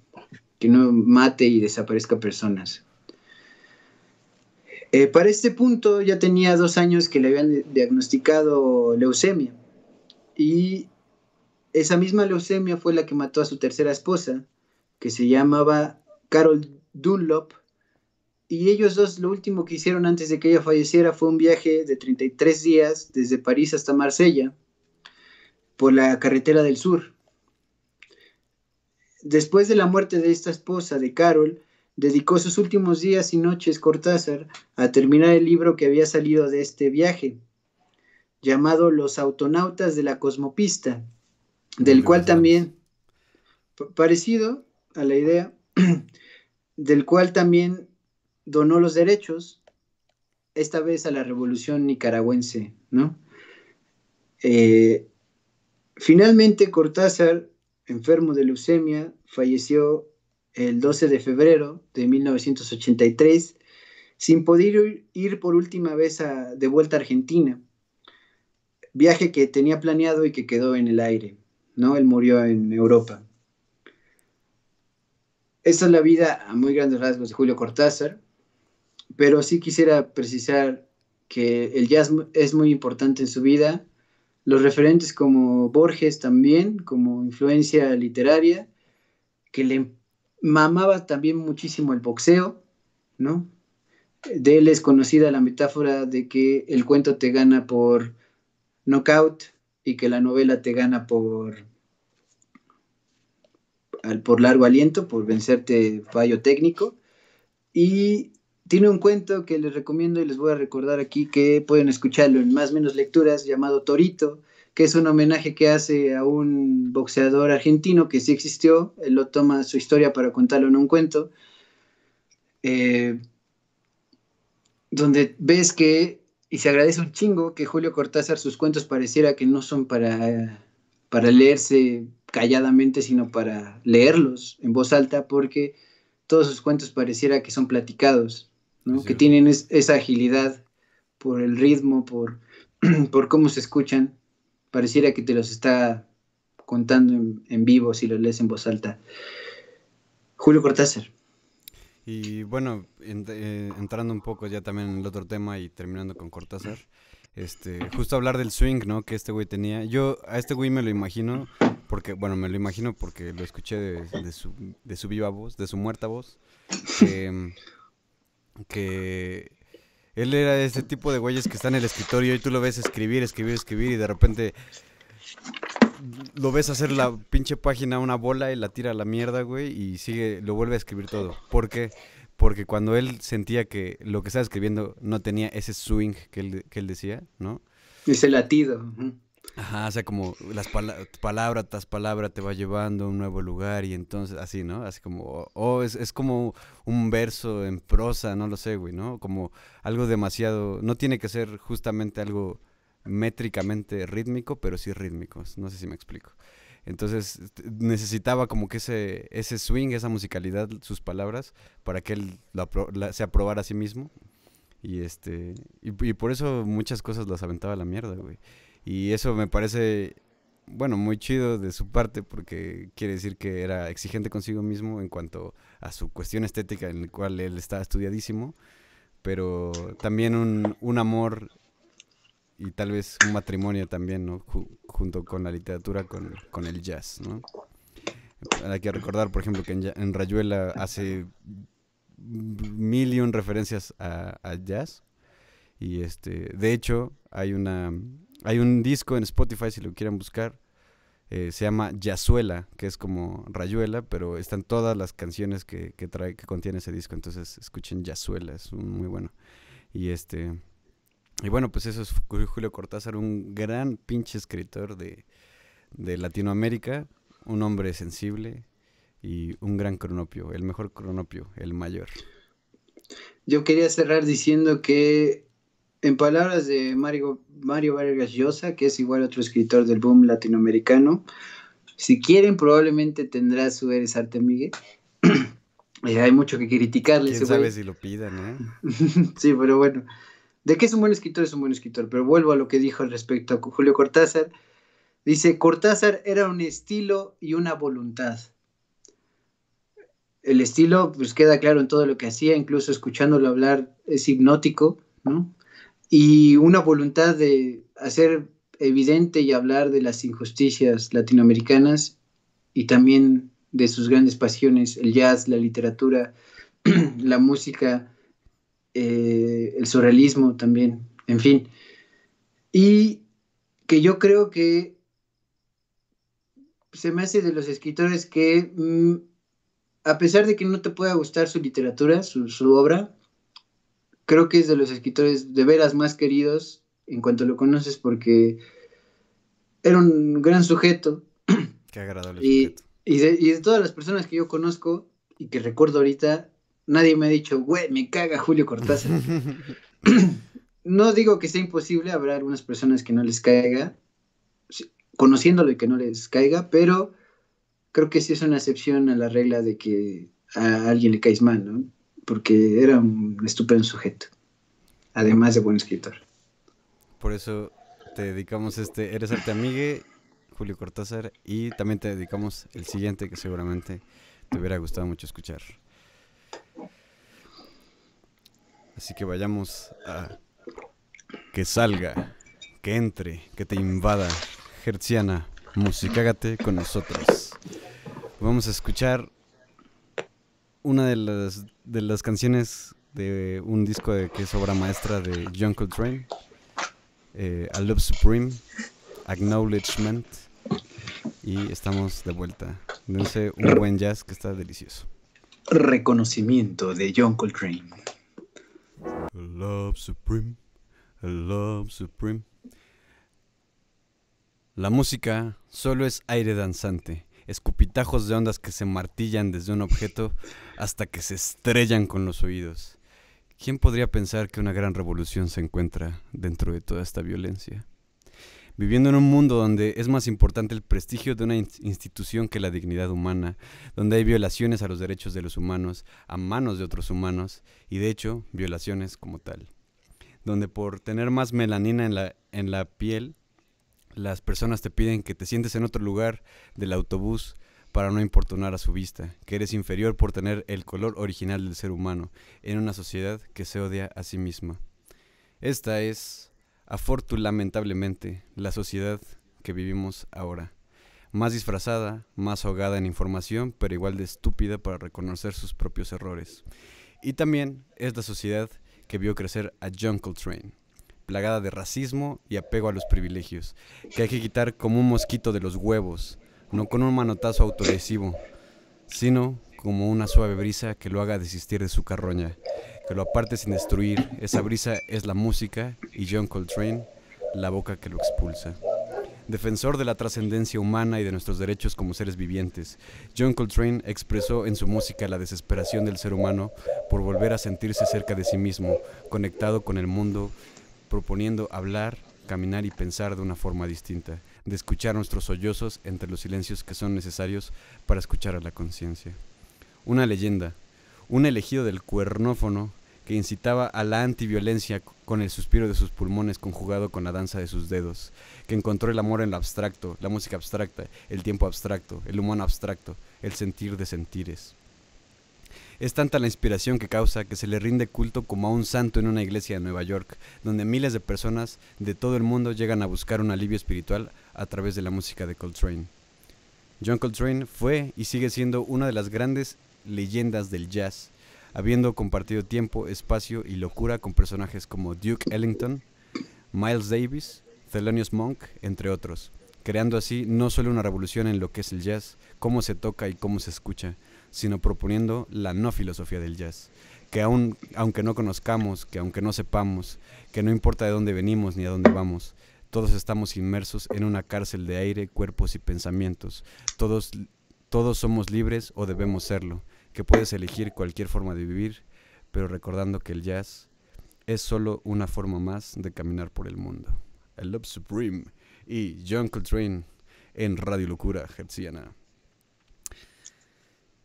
Speaker 3: Que no mate y desaparezca personas. Para este punto ya tenía 2 años que le habían diagnosticado leucemia y esa misma leucemia fue la que mató a su tercera esposa, que se llamaba Carol Dunlop, y ellos dos lo último que hicieron antes de que ella falleciera fue un viaje de 33 días desde París hasta Marsella por la carretera del sur. Después de la muerte de esta esposa de Carol, dedicó sus últimos días y noches Cortázar a terminar el libro que había salido de este viaje, llamado Los autonautas de la cosmopista,
Speaker 1: Muy
Speaker 3: del cual
Speaker 1: regresados.
Speaker 3: también, parecido a la idea, del cual también donó los derechos, esta vez a la revolución nicaragüense, ¿no? Eh, Finalmente Cortázar, enfermo de leucemia, falleció el 12 de febrero de 1983, sin poder ir por última vez de vuelta a Argentina, viaje que tenía planeado y que quedó en el aire, ¿no? Él murió en Europa. Esta es la vida a muy grandes rasgos de Julio Cortázar, pero sí quisiera precisar que el jazz es muy importante en su vida, los referentes como Borges también, como influencia literaria, que le mamaba también muchísimo el boxeo, ¿no? De él es conocida la metáfora de que el cuento te gana por knockout y que la novela te gana por largo aliento, por vencerte fallo técnico. Y tiene un cuento que les recomiendo y les voy a recordar aquí que pueden escucharlo en Más o Menos Lecturas, llamado Torito, que es un homenaje que hace a un boxeador argentino que sí existió. Él lo toma su historia para contarlo en un cuento, eh, donde ves que, y se agradece un chingo, que Julio Cortázar sus cuentos pareciera que no son para leerse calladamente, sino para leerlos en voz alta, porque todos sus cuentos pareciera que son platicados,
Speaker 1: Es
Speaker 3: ¿no? Que
Speaker 1: cierto.
Speaker 3: tienen esa agilidad por el ritmo, por cómo se escuchan. Pareciera que te los está contando en vivo si los lees en voz alta. Julio Cortázar.
Speaker 1: Y bueno, entrando un poco ya también en el otro tema y terminando con Cortázar, justo hablar del swing, ¿no? Que este güey tenía. Yo a este güey me lo imagino, porque, bueno, me lo imagino porque lo escuché de su viva voz, de su muerta voz, que, que él era ese tipo de güeyes que está en el escritorio y tú lo ves escribir, escribir, escribir y de repente lo ves hacer la pinche página una bola y la tira a la mierda, güey, y sigue, lo vuelve a escribir todo. ¿Por qué? Porque cuando él sentía que lo que estaba escribiendo no tenía ese swing que él decía, ¿no?
Speaker 3: Ese latido. Uh-huh.
Speaker 1: Ajá, o sea, como palabra tras palabra te va llevando a un nuevo lugar y entonces así, ¿no? Así como, es como un verso en prosa, no lo sé, güey, ¿no? Como algo demasiado, no tiene que ser justamente algo métricamente rítmico, pero sí rítmico, no sé si me explico. Entonces necesitaba como que ese swing, esa musicalidad, sus palabras, para que él se aprobara a sí mismo. Y por eso muchas cosas las aventaba a la mierda, güey. Y eso me parece, bueno, muy chido de su parte porque quiere decir que era exigente consigo mismo en cuanto a su cuestión estética en la cual él estaba estudiadísimo, pero también un amor y tal vez un matrimonio también, ¿no? Junto con la literatura, con el jazz, ¿no? Hay que recordar, por ejemplo, que en Rayuela hace mil y un referencias a jazz. Y de hecho, hay un disco en Spotify, si lo quieren buscar, se llama Jazzuela, que es como Rayuela, pero están todas las canciones que contiene ese disco. Entonces escuchen Jazzuela, es muy bueno. Y y bueno, pues eso es Julio Cortázar, un gran pinche escritor de Latinoamérica, un hombre sensible y un gran cronopio, el mejor cronopio, el mayor.
Speaker 3: Yo quería cerrar diciendo que En palabras de Mario Vargas Llosa, que es igual otro escritor del boom latinoamericano, si quieren, probablemente tendrá su Eres Arte Migue. Hay mucho que criticarle a
Speaker 1: ¿Quién
Speaker 3: ese
Speaker 1: sabe
Speaker 3: güey.
Speaker 1: si lo pidan,
Speaker 3: Sí, pero bueno. De que es un buen escritor, es un buen escritor. Pero vuelvo a lo que dijo respecto a Julio Cortázar. Dice, Cortázar era un estilo y una voluntad. El estilo, pues queda claro en todo lo que hacía, incluso escuchándolo hablar es hipnótico, ¿no? Y una voluntad de hacer evidente y hablar de las injusticias latinoamericanas y también de sus grandes pasiones, el jazz, la literatura, la música, el surrealismo también, en fin. Y que yo creo que se me hace de los escritores que, a pesar de que no te pueda gustar su literatura, su obra, creo que es de los escritores de veras más queridos en cuanto lo conoces porque era un gran sujeto.
Speaker 1: Qué agradable
Speaker 3: y,
Speaker 1: sujeto.
Speaker 3: y de todas las personas que yo conozco y que recuerdo ahorita, nadie me ha dicho, güey, me caga Julio Cortázar. No digo que sea imposible, habrá algunas personas que no les caiga, conociéndolo y que no les caiga, pero creo que sí es una excepción a la regla de que a alguien le caes mal, ¿no? Porque era un estupendo sujeto, además de buen escritor.
Speaker 1: Por eso te dedicamos Eres Arte Amigue, Julio Cortázar, y también te dedicamos el siguiente que seguramente te hubiera gustado mucho escuchar. Así que vayamos a que salga, que entre, que te invada. Hertziana, musicágate con nosotros. Vamos a escuchar una de las canciones de un disco que es obra maestra de John Coltrane, A Love Supreme, Acknowledgement, y estamos de vuelta. Dense un buen jazz que está delicioso.
Speaker 3: Reconocimiento de John Coltrane.
Speaker 1: A Love Supreme, A Love Supreme. La música solo es aire danzante, escupitajos de ondas que se martillan desde un objeto hasta que se estrellan con los oídos. ¿Quién podría pensar que una gran revolución se encuentra dentro de toda esta violencia? Viviendo en un mundo donde es más importante el prestigio de una institución que la dignidad humana, donde hay violaciones a los derechos de los humanos a manos de otros humanos, y de hecho, violaciones como tal. Donde por tener más melanina en la piel, las personas te piden que te sientes en otro lugar del autobús para no importunar a su vista, que eres inferior por tener el color original del ser humano en una sociedad que se odia a sí misma. Esta es, lamentablemente, la sociedad que vivimos ahora. Más disfrazada, más ahogada en información, pero igual de estúpida para reconocer sus propios errores. Y también es la sociedad que vio crecer a John Coltrane, plagada de racismo y apego a los privilegios, que hay que quitar como un mosquito de los huevos, no con un manotazo autolesivo, sino como una suave brisa que lo haga desistir de su carroña, que lo aparte sin destruir. Esa brisa es la música y John Coltrane, la boca que lo expulsa. Defensor de la trascendencia humana y de nuestros derechos como seres vivientes, John Coltrane expresó en su música la desesperación del ser humano por volver a sentirse cerca de sí mismo, conectado con el mundo, proponiendo hablar, caminar y pensar de una forma distinta, de escuchar nuestros sollozos entre los silencios que son necesarios para escuchar a la conciencia. Una leyenda, un elegido del cuernófono que incitaba a la antiviolencia con el suspiro de sus pulmones conjugado con la danza de sus dedos, que encontró el amor en lo abstracto, la música abstracta, el tiempo abstracto, el humano abstracto, el sentir de sentires. Es tanta la inspiración que causa que se le rinde culto como a un santo en una iglesia de Nueva York, donde miles de personas de todo el mundo llegan a buscar un alivio espiritual a través de la música de Coltrane. John Coltrane fue y sigue siendo una de las grandes leyendas del jazz, habiendo compartido tiempo, espacio y locura con personajes como Duke Ellington, Miles Davis, Thelonious Monk, entre otros, creando así no solo una revolución en lo que es el jazz, cómo se toca y cómo se escucha, sino proponiendo la no filosofía del jazz, que aunque no conozcamos, que aunque no sepamos, que no importa de dónde venimos ni a dónde vamos, todos estamos inmersos en una cárcel de aire, cuerpos y pensamientos, todos somos libres o debemos serlo, que puedes elegir cualquier forma de vivir, pero recordando que el jazz es solo una forma más de caminar por el mundo. El Love Supreme y John Coltrane en Radio Locura Hertziana.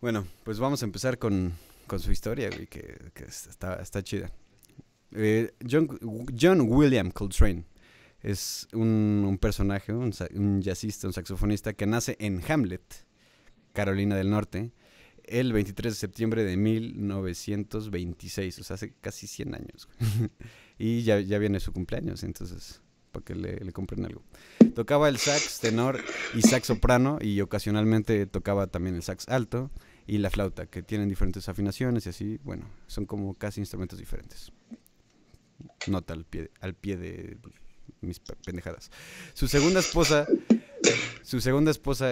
Speaker 1: Bueno, pues vamos a empezar con su historia, güey, que está chida. John William Coltrane es un personaje, un jazzista, un saxofonista que nace en Hamlet, Carolina del Norte, el 23 de septiembre de 1926, o sea, hace casi 100 años. Y ya viene su cumpleaños, entonces, para que le compren algo. Tocaba el sax tenor y sax soprano, y ocasionalmente tocaba también el sax alto y la flauta, que tienen diferentes afinaciones y así, bueno, son como casi instrumentos diferentes. Nota al pie de mis pendejadas. Su segunda esposa,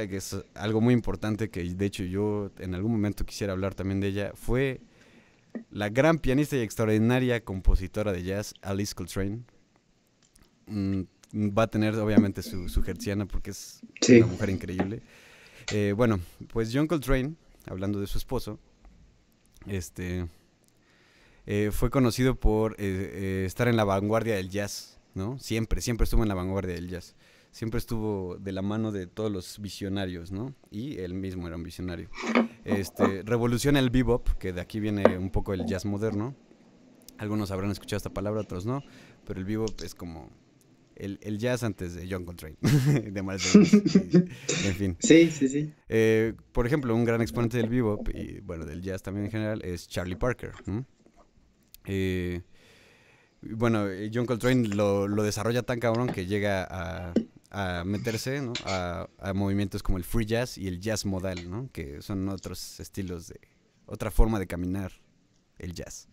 Speaker 1: que es algo muy importante, que de hecho yo en algún momento quisiera hablar también de ella, fue la gran pianista y extraordinaria compositora de jazz, Alice Coltrane. Va a tener obviamente su hertziana porque es una mujer increíble. Bueno, pues John Coltrane, hablando de su esposo, fue conocido por estar en la vanguardia del jazz, ¿no? Siempre estuvo en la vanguardia del jazz. Siempre estuvo de la mano de todos los visionarios, ¿no? Y él mismo era un visionario. Revoluciona el bebop, que de aquí viene un poco el jazz moderno. Algunos habrán escuchado esta palabra, otros no. Pero el bebop es como el jazz antes de John Coltrane. De Miles Davis. En fin.
Speaker 3: Sí.
Speaker 1: Por ejemplo, un gran exponente del bebop y bueno, del jazz también en general es Charlie Parker, ¿no? Bueno, John Coltrane lo desarrolla tan cabrón que llega a meterse, ¿no? a movimientos como el free jazz y el jazz modal, ¿no? Que son otros estilos otra forma de caminar el jazz.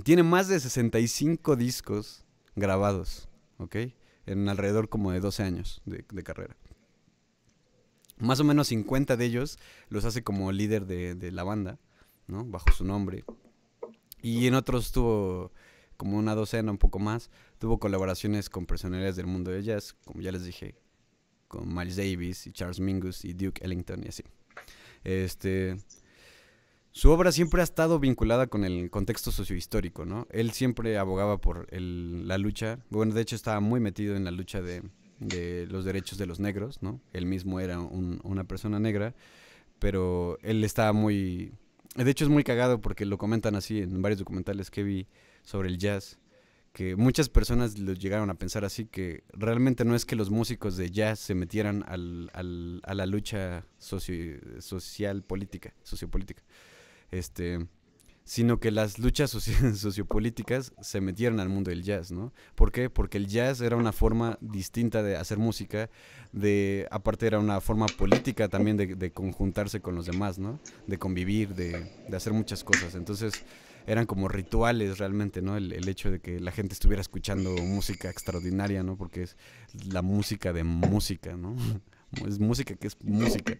Speaker 1: Tiene más de 65 discos grabados, ¿ok? En alrededor como de 12 años de carrera. Más o menos 50 de ellos los hace como líder de la banda, ¿no? Bajo su nombre. Y en otros tuvo como una docena, un poco más. Tuvo colaboraciones con personalidades del mundo del jazz, como ya les dije, con Miles Davis y Charles Mingus y Duke Ellington y así. Su obra siempre ha estado vinculada con el contexto sociohistórico, ¿no? Él siempre abogaba por la lucha. Bueno, de hecho estaba muy metido en la lucha de los derechos de los negros, ¿no? Él mismo era una persona negra, pero él estaba muy... De hecho es muy cagado porque lo comentan así en varios documentales que vi sobre el jazz, que muchas personas lo llegaron a pensar así, que realmente no es que los músicos de jazz se metieran a la lucha sociopolítica, sino que las luchas sociopolíticas se metieron al mundo del jazz, ¿no? ¿Por qué? Porque el jazz era una forma distinta de hacer música, aparte era una forma política también de conjuntarse con los demás, ¿no? De convivir, de hacer muchas cosas. Entonces eran como rituales realmente, ¿no? El hecho de que la gente estuviera escuchando música extraordinaria, ¿no? Porque es la música de música, ¿no? Es música que es música.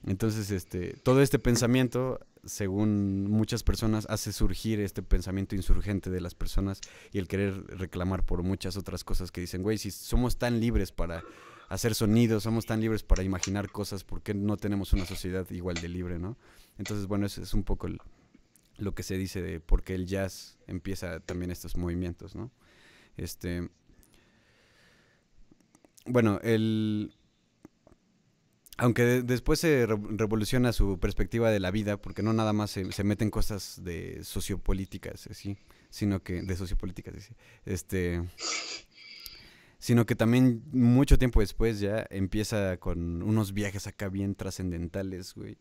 Speaker 1: Entonces, todo este pensamiento, según muchas personas, hace surgir este pensamiento insurgente de las personas y el querer reclamar por muchas otras cosas que dicen, güey, si somos tan libres para hacer sonidos, somos tan libres para imaginar cosas, ¿por qué no tenemos una sociedad igual de libre, no? Entonces, bueno, eso es un poco lo que se dice de por qué el jazz empieza también estos movimientos, ¿no? Bueno, aunque después se revoluciona su perspectiva de la vida, porque no nada más se meten cosas de sociopolíticas, ¿sí? Sino que sino que también mucho tiempo después ya empieza con unos viajes acá bien trascendentales, güey,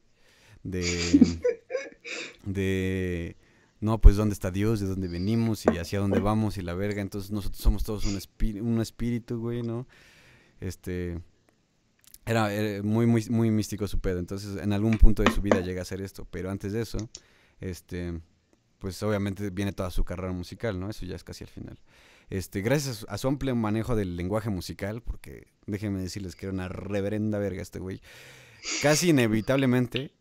Speaker 1: no, pues dónde está Dios, de dónde venimos y hacia dónde vamos y la verga. Entonces nosotros somos todos un espíritu, güey, ¿no? Era muy, muy, muy místico su pedo. Entonces, en algún punto de su vida llega a hacer esto. Pero antes de eso, pues obviamente viene toda su carrera musical, ¿no? Eso ya es casi al final. Gracias a su amplio manejo del lenguaje musical, porque déjenme decirles que era una reverenda verga este güey, casi inevitablemente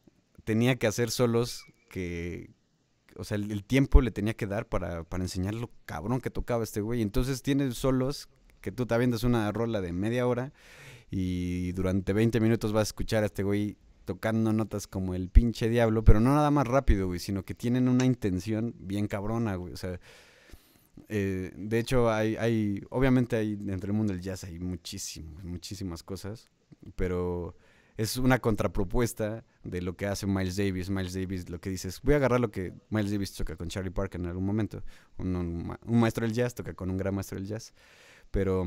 Speaker 1: tenía que hacer solos que... O sea, el tiempo le tenía que dar para enseñar lo cabrón que tocaba este güey. Entonces tiene solos que tú te avientas una rola de media hora y durante 20 minutos vas a escuchar a este güey tocando notas como el pinche diablo, pero no nada más rápido, güey, sino que tienen una intención bien cabrona, güey. O sea, de hecho, obviamente dentro del mundo del jazz hay muchísimas cosas, pero es una contrapropuesta de lo que hace Miles Davis. Miles Davis lo que dice es, voy a agarrar lo que Miles Davis toca con Charlie Parker en algún momento. Un maestro del jazz toca con un gran maestro del jazz, pero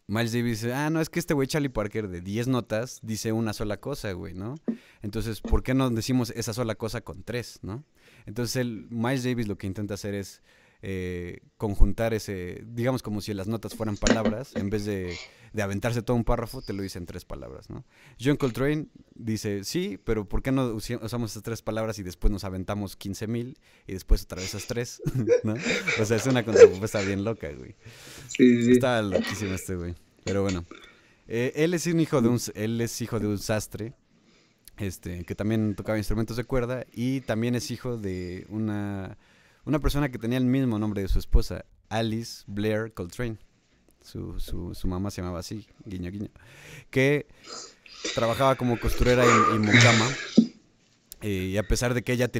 Speaker 1: Miles Davis dice, no, es que este güey Charlie Parker de 10 notas dice una sola cosa, güey, ¿no? Entonces, ¿por qué no decimos esa sola cosa con 3, no? Entonces, Miles Davis lo que intenta hacer es conjuntar ese, digamos como si las notas fueran palabras, en vez de aventarse todo un párrafo, te lo dice en 3 palabras, ¿no? John Coltrane dice, sí, pero ¿por qué no usamos esas 3 palabras y después nos aventamos 15,000 y después otra vez esas 3, ¿no? O sea, es una contrapropuesta bien loca, güey.
Speaker 3: Sí.
Speaker 1: Está loquísimo este güey. Pero bueno, él es hijo de un sastre, que también tocaba instrumentos de cuerda, y también es hijo de una persona que tenía el mismo nombre de su esposa, Alice Blair Coltrane. Su mamá se llamaba así, guiño guiño, que trabajaba como costurera en mucama, y a pesar de que ella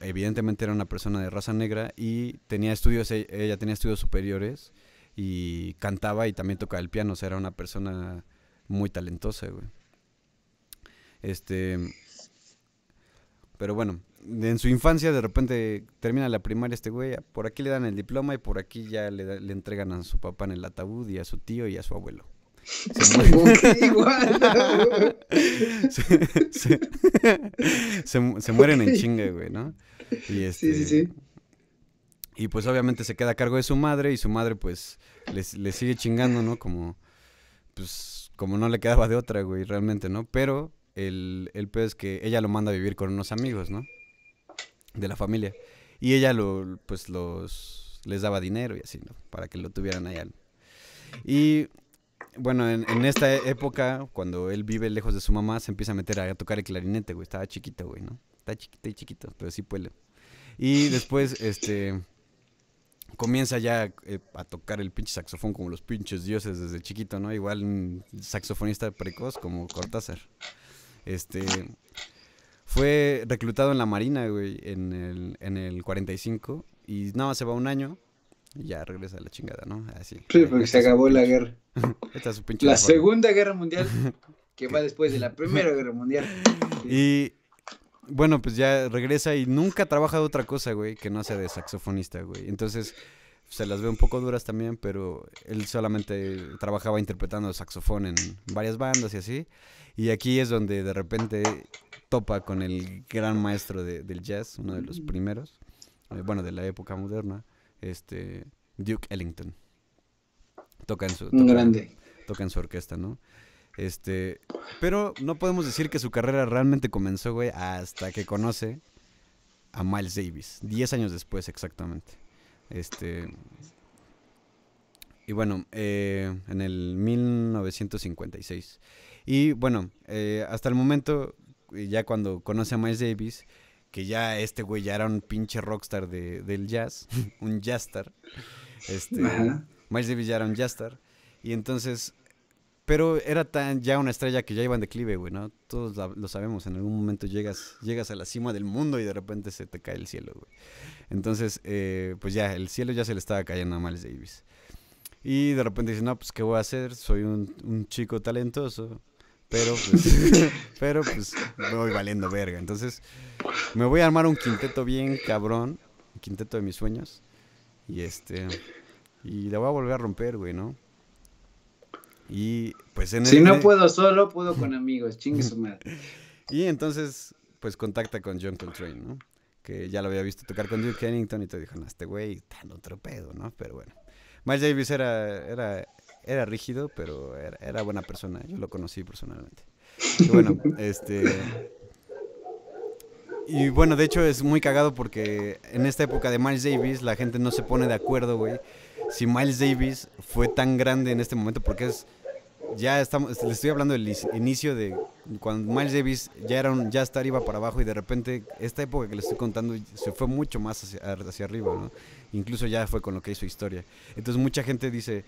Speaker 1: evidentemente era una persona de raza negra y ella tenía estudios superiores y cantaba y también tocaba el piano, o sea, era una persona muy talentosa, güey. Pero bueno, en su infancia de repente termina la primaria este güey, por aquí le dan el diploma y por aquí ya le entregan a su papá en el ataúd y a su tío y a su abuelo. Se mueren en chinga, güey, ¿no? Y
Speaker 3: Sí.
Speaker 1: Y pues obviamente se queda a cargo de su madre y su madre pues le sigue chingando, ¿no? Como no le quedaba de otra, güey, realmente, ¿no? Pero el peor es que ella lo manda a vivir con unos amigos, ¿no? De la familia. Y ella les daba dinero y así, ¿no? Para que lo tuvieran allá. Y bueno, en esta época, cuando él vive lejos de su mamá, se empieza a meter a tocar el clarinete, güey. Estaba chiquito, güey, ¿no? Está chiquito, pero sí puede. Y después, comienza ya a tocar el pinche saxofón como los pinches dioses desde chiquito, ¿no? Igual un saxofonista precoz como Cortázar. Fue reclutado en la Marina, güey, en el 45 y nada, se va un año y ya regresa a la chingada, ¿no? Así.
Speaker 3: Sí, porque se acabó la guerra.
Speaker 1: Esta es su pinche
Speaker 3: La
Speaker 1: reforma.
Speaker 3: Segunda Guerra Mundial, que va después de la Primera Guerra Mundial.
Speaker 1: Y bueno, pues ya regresa y nunca trabaja de otra cosa, güey, que no sea de saxofonista, güey. Entonces se las ve un poco duras también, pero él solamente trabajaba interpretando saxofón en varias bandas y así. Y aquí es donde de repente topa con el gran maestro del jazz, uno de los primeros, bueno, de la época moderna, Duke Ellington. Toca en su orquesta, ¿no? Pero no podemos decir que su carrera realmente comenzó, güey, hasta que conoce a Miles Davis, 10 años después exactamente. Y bueno, en el 1956. Y bueno, hasta el momento, ya cuando conoce a Miles Davis, que ya este güey ya era un pinche rockstar del jazz, un jazzstar. Miles Davis ya era un jazzstar. Y entonces, pero era ya una estrella que ya iba en declive, güey, ¿no? Todos lo sabemos, en algún momento llegas a la cima del mundo y de repente se te cae el cielo, güey. Entonces, pues ya, el cielo ya se le estaba cayendo a Miles Davis. Y de repente dice, no, pues, ¿qué voy a hacer? Soy un chico talentoso, pero pues me voy valiendo verga. Entonces, me voy a armar un quinteto bien cabrón, un quinteto de mis sueños, y la voy a volver a romper, güey, ¿no? Y pues
Speaker 3: no puedo solo, puedo con amigos, chingue su madre.
Speaker 1: Y entonces, pues contacta con John Coltrane, ¿no? Que ya lo había visto tocar con Duke Ellington y te dijo, no, este güey está en otro pedo, ¿no? Pero bueno. Miles Davis era rígido, pero era buena persona. Yo lo conocí personalmente. Y bueno, y bueno, de hecho es muy cagado porque en esta época de Miles Davis la gente no se pone de acuerdo, güey, si Miles Davis fue tan grande en este momento, porque les estoy hablando del inicio de cuando Miles Davis ya era un jazzstar, iba para abajo, y de repente esta época que les estoy contando se fue mucho más hacia arriba, ¿no? Incluso ya fue con lo que hizo historia. Entonces mucha gente dice,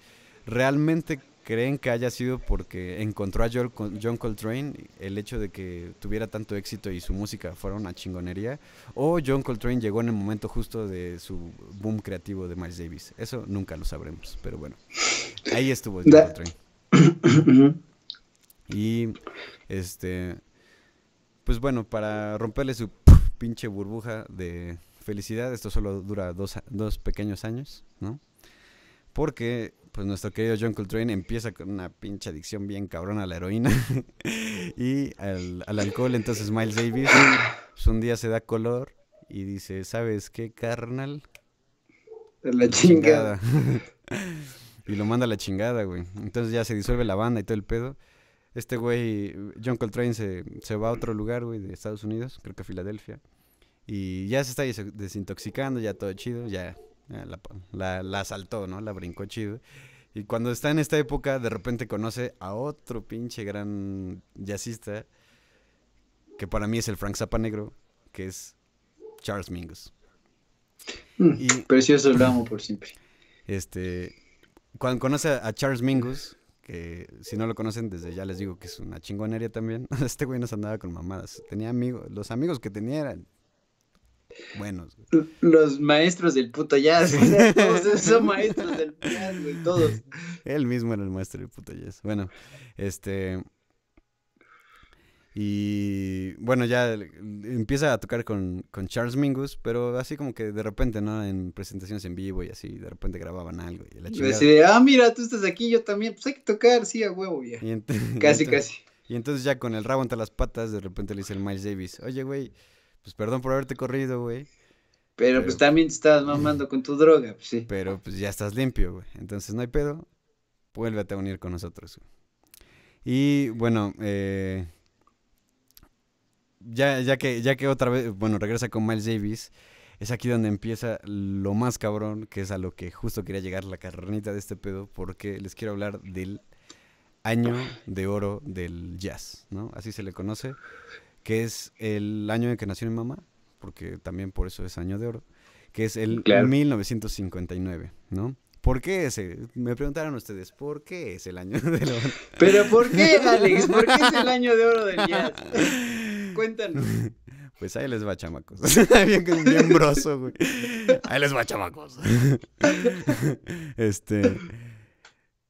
Speaker 1: realmente creen que haya sido porque encontró a John Coltrane, el hecho de que tuviera tanto éxito y su música fuera una chingonería, o John Coltrane llegó en el momento justo de su boom creativo de Miles Davis. Eso nunca lo sabremos, pero bueno, ahí estuvo John Coltrane. Y pues bueno, para romperle su pinche burbuja de felicidad, esto solo dura dos pequeños años, ¿no? Porque pues nuestro querido John Coltrane empieza con una pinche adicción bien cabrona a la heroína y al alcohol. Entonces Miles Davis pues, un día se da color y dice, ¿sabes qué, carnal?
Speaker 3: La chingada.
Speaker 1: Y lo manda a la chingada, güey. Entonces ya se disuelve la banda y todo el pedo. Este güey, John Coltrane, se va a otro lugar, güey, de Estados Unidos, creo que a Filadelfia. Y ya se está desintoxicando, ya todo chido, ya la asaltó, ¿no? La brincó chido. Y cuando está en esta época, de repente conoce a otro pinche gran jazzista, que para mí es el Frank Zappa negro, que es Charles Mingus.
Speaker 3: Precioso, lo amo por siempre.
Speaker 1: Cuando conoce a Charles Mingus, que si no lo conocen, desde ya les digo que es una chingonería también. Este güey no se andaba con mamadas. Tenía amigos, los amigos que tenía eran buenos.
Speaker 3: Los maestros del puto jazz. Todos son maestros del jazz, güey, todos.
Speaker 1: Él mismo era el maestro del puto jazz. Bueno, y bueno, ya empieza a tocar con Charles Mingus, pero así como que de repente, ¿no? En presentaciones en vivo y así, de repente grababan algo. Y la chingada.
Speaker 3: Así de, mira, tú estás aquí, yo también, pues hay que tocar, sí, a huevo, ya. Casi.
Speaker 1: Y entonces ya con el rabo entre las patas, de repente le dice el Miles Davis, oye, güey, pues perdón por haberte corrido, güey.
Speaker 3: Pero pues también te estabas mamando con tu droga, pues sí.
Speaker 1: Pero pues ya estás limpio, güey. Entonces no hay pedo, vuélvete a unir con nosotros, güey. Y bueno, ya que otra vez, bueno, regresa con Miles Davis, es aquí donde empieza lo más cabrón, que es a lo que justo quería llegar la carnita de este pedo, porque les quiero hablar del año de oro del jazz, ¿no? Así se le conoce, que es el año en que nació mi mamá, porque también por eso es año de oro, que es el 1959, ¿no? ¿Por qué ese? Me preguntaron ustedes, ¿por qué es el año del oro?
Speaker 3: ¿Pero por qué, Alex? ¿Por qué es el año de oro del jazz? Cuéntanos.
Speaker 1: Pues ahí les va, chamacos. bien broso, güey. Ahí les va, chamacos.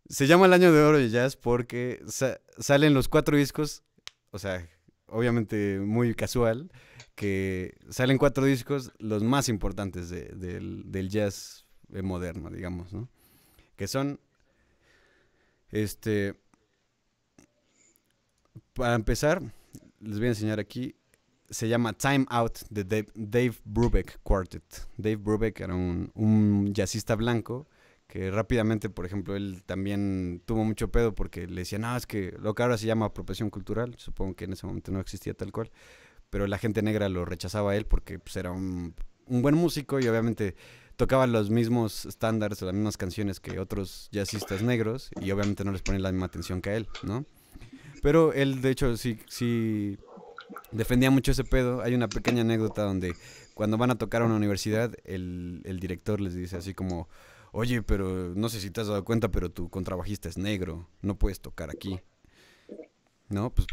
Speaker 1: Se llama el año de oro del jazz porque salen los 4 discos, o sea, obviamente muy casual, que salen 4 discos, los más importantes del jazz moderno, digamos, ¿no? Que son, para empezar, les voy a enseñar aquí, se llama Time Out de Dave Brubeck Quartet. Dave Brubeck era un jazzista blanco que rápidamente, por ejemplo, él también tuvo mucho pedo porque le decían, no, es que lo que ahora se llama apropiación cultural, supongo que en ese momento no existía tal cual, pero la gente negra lo rechazaba a él porque pues, era un buen músico y obviamente tocaba los mismos estándares o las mismas canciones que otros jazzistas negros y obviamente no les ponía la misma atención que a él, ¿no? Pero él, de hecho, sí defendía mucho ese pedo. Hay una pequeña anécdota donde cuando van a tocar a una universidad, el director les dice así como, oye, pero no sé si te has dado cuenta, pero tu contrabajista es negro, no puedes tocar aquí. ¿No? Pues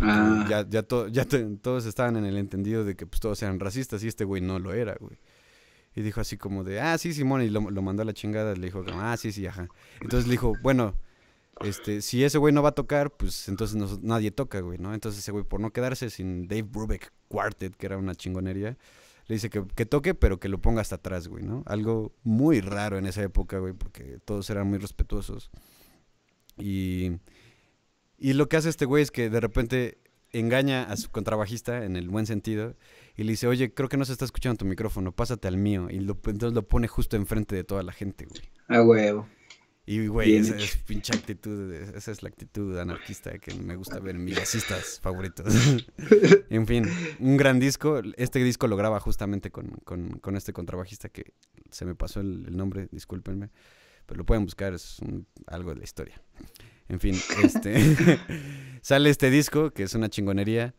Speaker 1: todos estaban en el entendido de que pues todos eran racistas y este güey no lo era, güey. Y dijo así como de, sí, Simón, y lo mandó a la chingada, le dijo, sí, ajá. Entonces le dijo, bueno, si ese güey no va a tocar, pues entonces nadie toca, güey, ¿no? Entonces ese güey, por no quedarse sin Dave Brubeck Quartet, que era una chingonería, le dice que toque, pero que lo ponga hasta atrás, güey, ¿no? Algo muy raro en esa época, güey, porque todos eran muy respetuosos. Y lo que hace este güey es que de repente engaña a su contrabajista, en el buen sentido, y le dice, oye, creo que no se está escuchando tu micrófono, pásate al mío. Y entonces lo pone justo enfrente de toda la gente, güey.
Speaker 3: A huevo.
Speaker 1: Y, güey, esa es pinche actitud, esa es la actitud anarquista que me gusta ver en mis jazzistas favoritos. En fin, un gran disco. Este disco lo graba justamente con este contrabajista que se me pasó el nombre, discúlpenme, pero lo pueden buscar, es algo de la historia. En fin, sale este disco, que es una chingonería.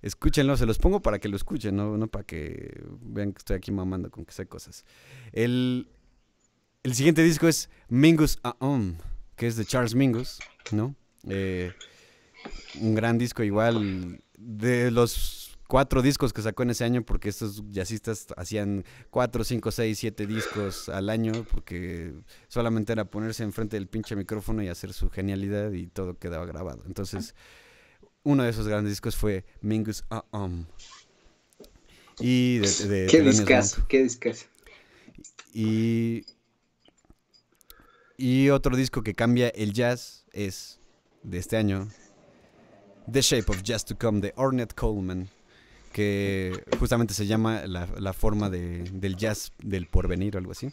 Speaker 1: Escúchenlo, se los pongo para que lo escuchen, no para que vean que estoy aquí mamando con que sé cosas. El siguiente disco es Mingus Aum, que es de Charles Mingus, ¿no? Un gran disco igual de los 4 discos que sacó en ese año, porque estos jazzistas hacían 4, 5, 6, 7 discos al año, porque solamente era ponerse enfrente del pinche micrófono y hacer su genialidad y todo quedaba grabado. Entonces, uno de esos grandes discos fue Mingus y de
Speaker 3: Qué
Speaker 1: Thelonious
Speaker 3: discazo,
Speaker 1: Monk.
Speaker 3: qué discazo.
Speaker 1: Y otro disco que cambia el jazz es de este año, The Shape of Jazz to Come, de Ornette Coleman, que justamente se llama la forma del jazz del porvenir o algo así.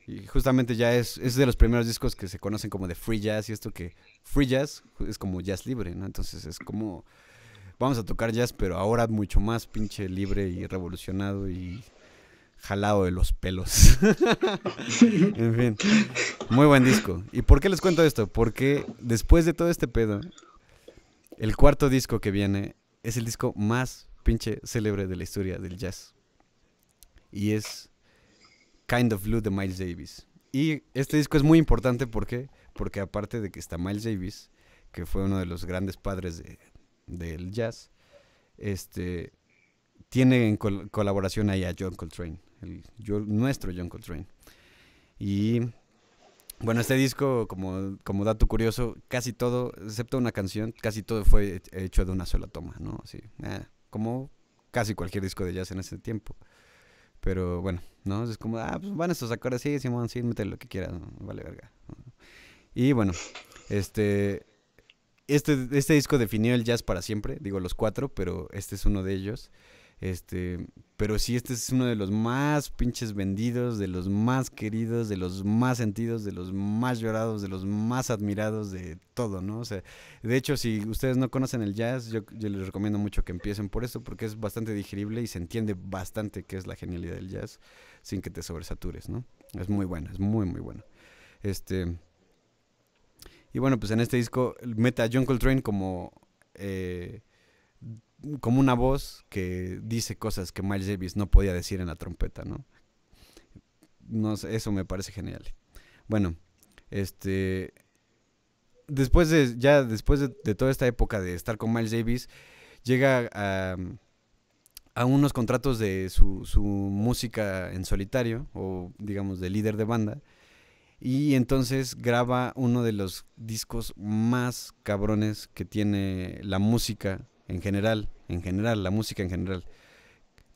Speaker 1: Y justamente ya es de los primeros discos que se conocen como de free jazz, y esto que free jazz es como jazz libre, ¿no? Entonces es como vamos a tocar jazz, pero ahora mucho más pinche libre y revolucionado y jalado de los pelos. En fin, muy buen disco. ¿Y por qué les cuento esto? Porque después de todo este pedo, el cuarto disco que viene es el disco más pinche célebre de la historia del jazz. Y es Kind of Blue de Miles Davis. Y este disco es muy importante, ¿por qué? Porque aparte de que está Miles Davis, que fue uno de los grandes padres del jazz, tiene en colaboración ahí a John Coltrane, nuestro John Coltrane. Y bueno, este disco, como dato curioso, casi todo, excepto una canción, casi todo fue hecho de una sola toma, ¿no? Así, como casi cualquier disco de jazz en ese tiempo. Pero bueno, ¿no? Es como, pues van estos acordes, sí, Simón, sí, métele lo que quieras, ¿no? Vale verga. Y bueno, este disco definió el jazz para siempre, digo los 4, pero este es uno de ellos. Pero sí, este es uno de los más pinches vendidos, de los más queridos, de los más sentidos, de los más llorados, de los más admirados, de todo, ¿no? O sea, de hecho, si ustedes no conocen el jazz, yo les recomiendo mucho que empiecen por esto, porque es bastante digerible y se entiende bastante qué es la genialidad del jazz sin que te sobresatures, ¿no? Es muy bueno, es muy, muy bueno. Y bueno, pues en este disco mete a John Coltrane como una voz que dice cosas que Miles Davis no podía decir en la trompeta, ¿no? No sé, eso me parece genial. Bueno, después de toda esta época de estar con Miles Davis, llega a unos contratos de su música en solitario, o digamos de líder de banda, y entonces graba uno de los discos más cabrones que tiene la música en general, la música en general,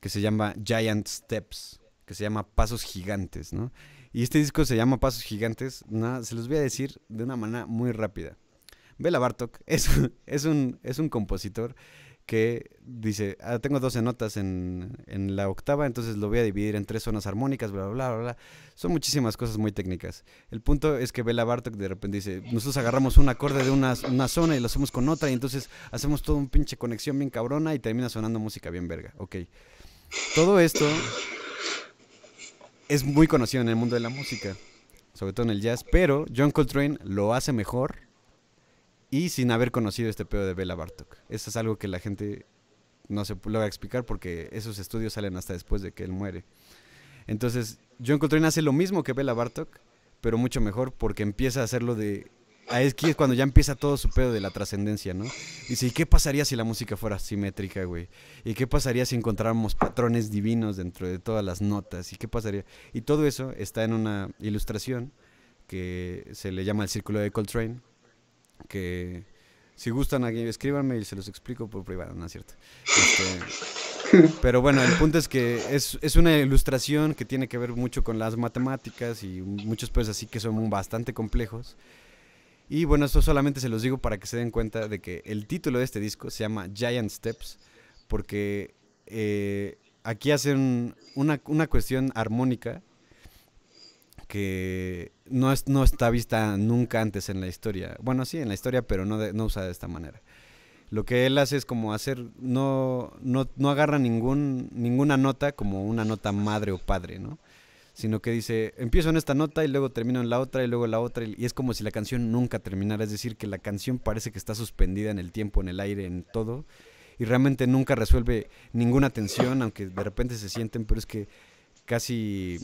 Speaker 1: que se llama Giant Steps, que se llama Pasos Gigantes, ¿no? Y este disco se llama Pasos Gigantes, se los voy a decir de una manera muy rápida. Bela Bartók es un compositor que dice, tengo 12 notas en la octava, entonces lo voy a dividir en 3 zonas armónicas, bla, bla, bla, bla. Son muchísimas cosas muy técnicas. El punto es que Bela Bartók de repente dice, nosotros agarramos un acorde de una zona y lo hacemos con otra, y entonces hacemos todo un pinche conexión bien cabrona y termina sonando música bien verga. Ok. Todo esto es muy conocido en el mundo de la música, sobre todo en el jazz, pero John Coltrane lo hace mejor y sin haber conocido este pedo de Bela Bartók. Eso es algo que la gente no se logra explicar porque esos estudios salen hasta después de que él muere. Entonces, John Coltrane hace lo mismo que Bela Bartók, pero mucho mejor porque empieza a hacerlo de... Aquí es cuando ya empieza todo su pedo de la trascendencia, ¿no? Dice, ¿y qué pasaría si la música fuera simétrica, güey? ¿Y qué pasaría si encontráramos patrones divinos dentro de todas las notas? ¿Y qué pasaría? Y todo eso está en una ilustración que se le llama el Círculo de Coltrane, que si gustan aquí escríbanme y se los explico por privado, ¿no es cierto? Pero bueno, el punto es que es una ilustración que tiene que ver mucho con las matemáticas y muchos pedos así que son bastante complejos. Y bueno, esto solamente se los digo para que se den cuenta de que el título de este disco se llama Giant Steps, porque aquí hacen una cuestión armónica que no está vista nunca antes en la historia. Bueno, sí, en la historia, pero no usada de esta manera. Lo que él hace es como hacer, no agarra ninguna nota como una nota madre o padre, ¿no? Sino que dice, empiezo en esta nota y luego termino en la otra y luego la otra, y es como si la canción nunca terminara, es decir, que la canción parece que está suspendida en el tiempo, en el aire, en todo, y realmente nunca resuelve ninguna tensión, aunque de repente se sienten, pero es que casi,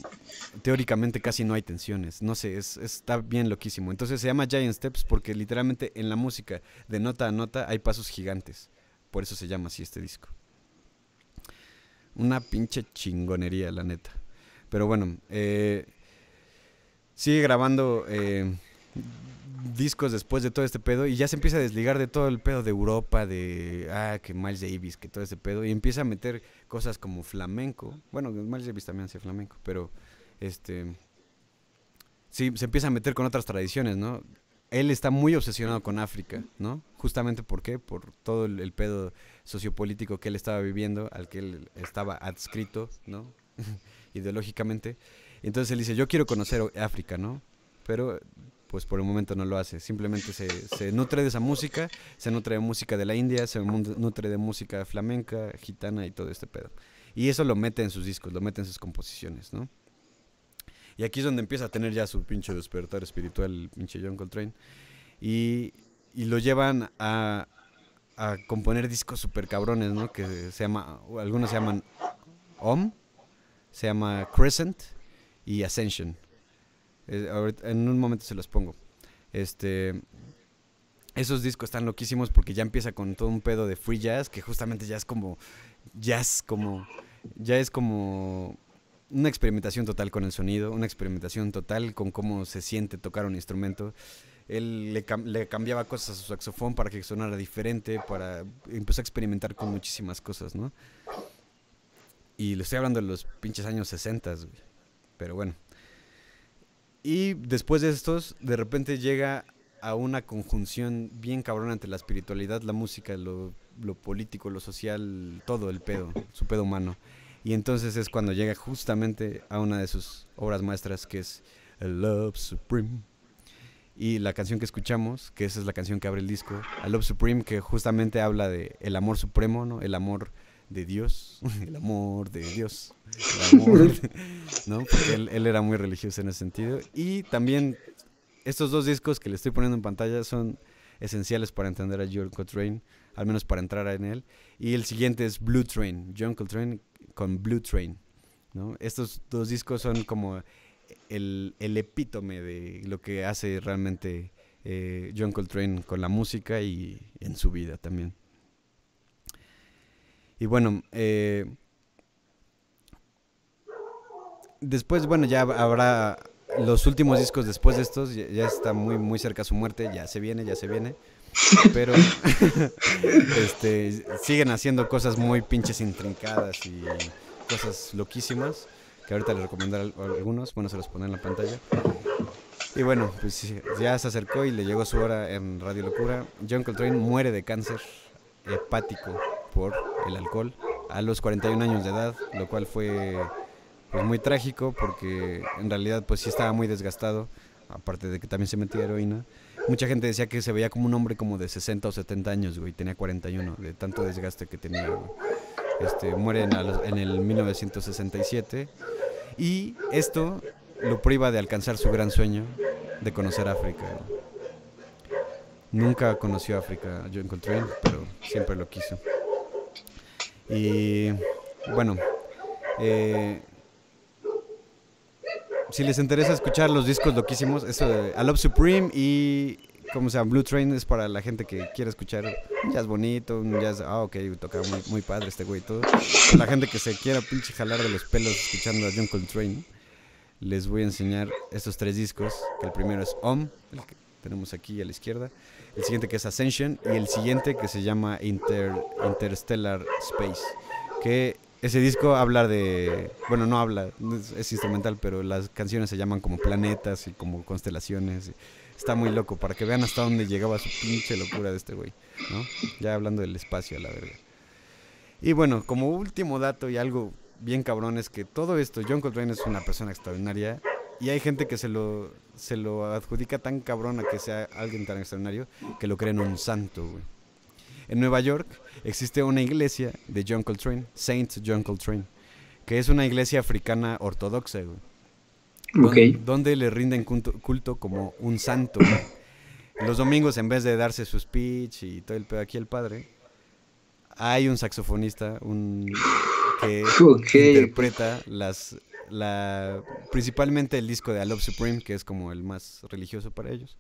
Speaker 1: teóricamente casi no hay tensiones. No sé, está bien loquísimo. Entonces se llama Giant Steps porque literalmente en la música, de nota a nota, hay pasos gigantes. Por eso se llama así este disco. Una pinche chingonería, la neta. Pero bueno, sigue grabando discos después de todo este pedo y ya se empieza a desligar de todo el pedo de Europa, que Miles Davis, que todo ese pedo, y empieza a meter cosas como flamenco. Bueno, Miles Davis también hacía flamenco, pero sí, se empieza a meter con otras tradiciones, ¿no? Él está muy obsesionado con África, ¿no? Justamente ¿por qué? Por todo el pedo sociopolítico que él estaba viviendo, al que él estaba adscrito, ¿no? Ideológicamente. Entonces él dice, yo quiero conocer África, ¿no? Pero pues por el momento no lo hace. Simplemente se nutre de esa música, se nutre de música de la India, se nutre de música flamenca, gitana y todo este pedo. Y eso lo mete en sus discos, lo mete en sus composiciones, ¿no? Y aquí es donde empieza a tener ya su pinche despertar espiritual, el pinche John Coltrane. Y lo llevan a componer discos súper cabrones, ¿no? Que algunos se llaman Om, se llama Crescent y Ascension. En un momento se los pongo. Esos discos están loquísimos porque ya empieza con todo un pedo de free jazz, que justamente ya es como una experimentación total con el sonido, una experimentación total con cómo se siente tocar un instrumento. Él le cambiaba cosas a su saxofón para que sonara diferente, empezó a experimentar con muchísimas cosas, ¿no? Y le estoy hablando de los pinches años 60, güey. Pero bueno. Y después de estos, de repente llega a una conjunción bien cabrona entre la espiritualidad, la música, lo político, lo social, todo el pedo, su pedo humano. Y entonces es cuando llega justamente a una de sus obras maestras, que es A Love Supreme. Y la canción que escuchamos, que esa es la canción que abre el disco, A Love Supreme, que justamente habla de el amor supremo, ¿no? El amor de Dios, el amor de Dios, el amor ¿no? Porque él era muy religioso en ese sentido. Y también estos dos discos que le estoy poniendo en pantalla son esenciales para entender a John Coltrane, al menos para entrar en él. Y el siguiente es Blue Train, John Coltrane con Blue Train, ¿no? Estos dos discos son como el epítome de lo que hace realmente John Coltrane con la música y en su vida también. Y bueno, después, bueno, ya habrá los últimos discos después de estos, ya está muy, muy cerca su muerte, ya se viene, pero siguen haciendo cosas muy pinches intrincadas y cosas loquísimas, que ahorita les recomendaré algunos, bueno, se los pondré en la pantalla. Y bueno, pues ya se acercó y le llegó su hora en Radio Locura. John Coltrane muere de cáncer hepático por el alcohol a los 41 años de edad, lo cual fue pues muy trágico porque en realidad pues sí estaba muy desgastado, aparte de que también se metía heroína. Mucha gente decía que se veía como un hombre como de 60 o 70 años, güey, tenía 41 de tanto desgaste que tenía, güey. Muere en el 1967 y esto lo priva de alcanzar su gran sueño de conocer África, güey. Nunca conoció África John Coltrane, pero siempre lo quiso. Y bueno, si les interesa escuchar los discos loquísimos, eso de A Love Supreme y ¿cómo se llama? Blue Train es para la gente que quiere escuchar un jazz bonito, un jazz, ok, toca muy, muy padre este güey y todo. Para la gente que se quiera pinche jalar de los pelos escuchando a John Coltrane, les voy a enseñar estos tres discos, que el primero es Om, el que tenemos aquí a la izquierda, el siguiente que es Ascension y el siguiente que se llama Interstellar Space, que ese disco habla de, bueno, no habla, es instrumental, pero las canciones se llaman como planetas y como constelaciones. Está muy loco, para que vean hasta dónde llegaba su pinche locura de este güey, ¿no? Ya hablando del espacio a la verga. Y bueno, como último dato y algo bien cabrón es que todo esto, John Coltrane es una persona extraordinaria y hay gente que se lo adjudica tan cabrón a que sea alguien tan extraordinario que lo creen un santo, güey. En Nueva York existe una iglesia de John Coltrane, Saint John Coltrane, que es una iglesia africana ortodoxa, güey. Okay. Donde le rinden culto como un santo, güey. Los domingos, en vez de darse su speech y todo el pedo aquí el padre, hay un saxofonista que interpreta principalmente el disco de I Love Supreme, que es como el más religioso para ellos.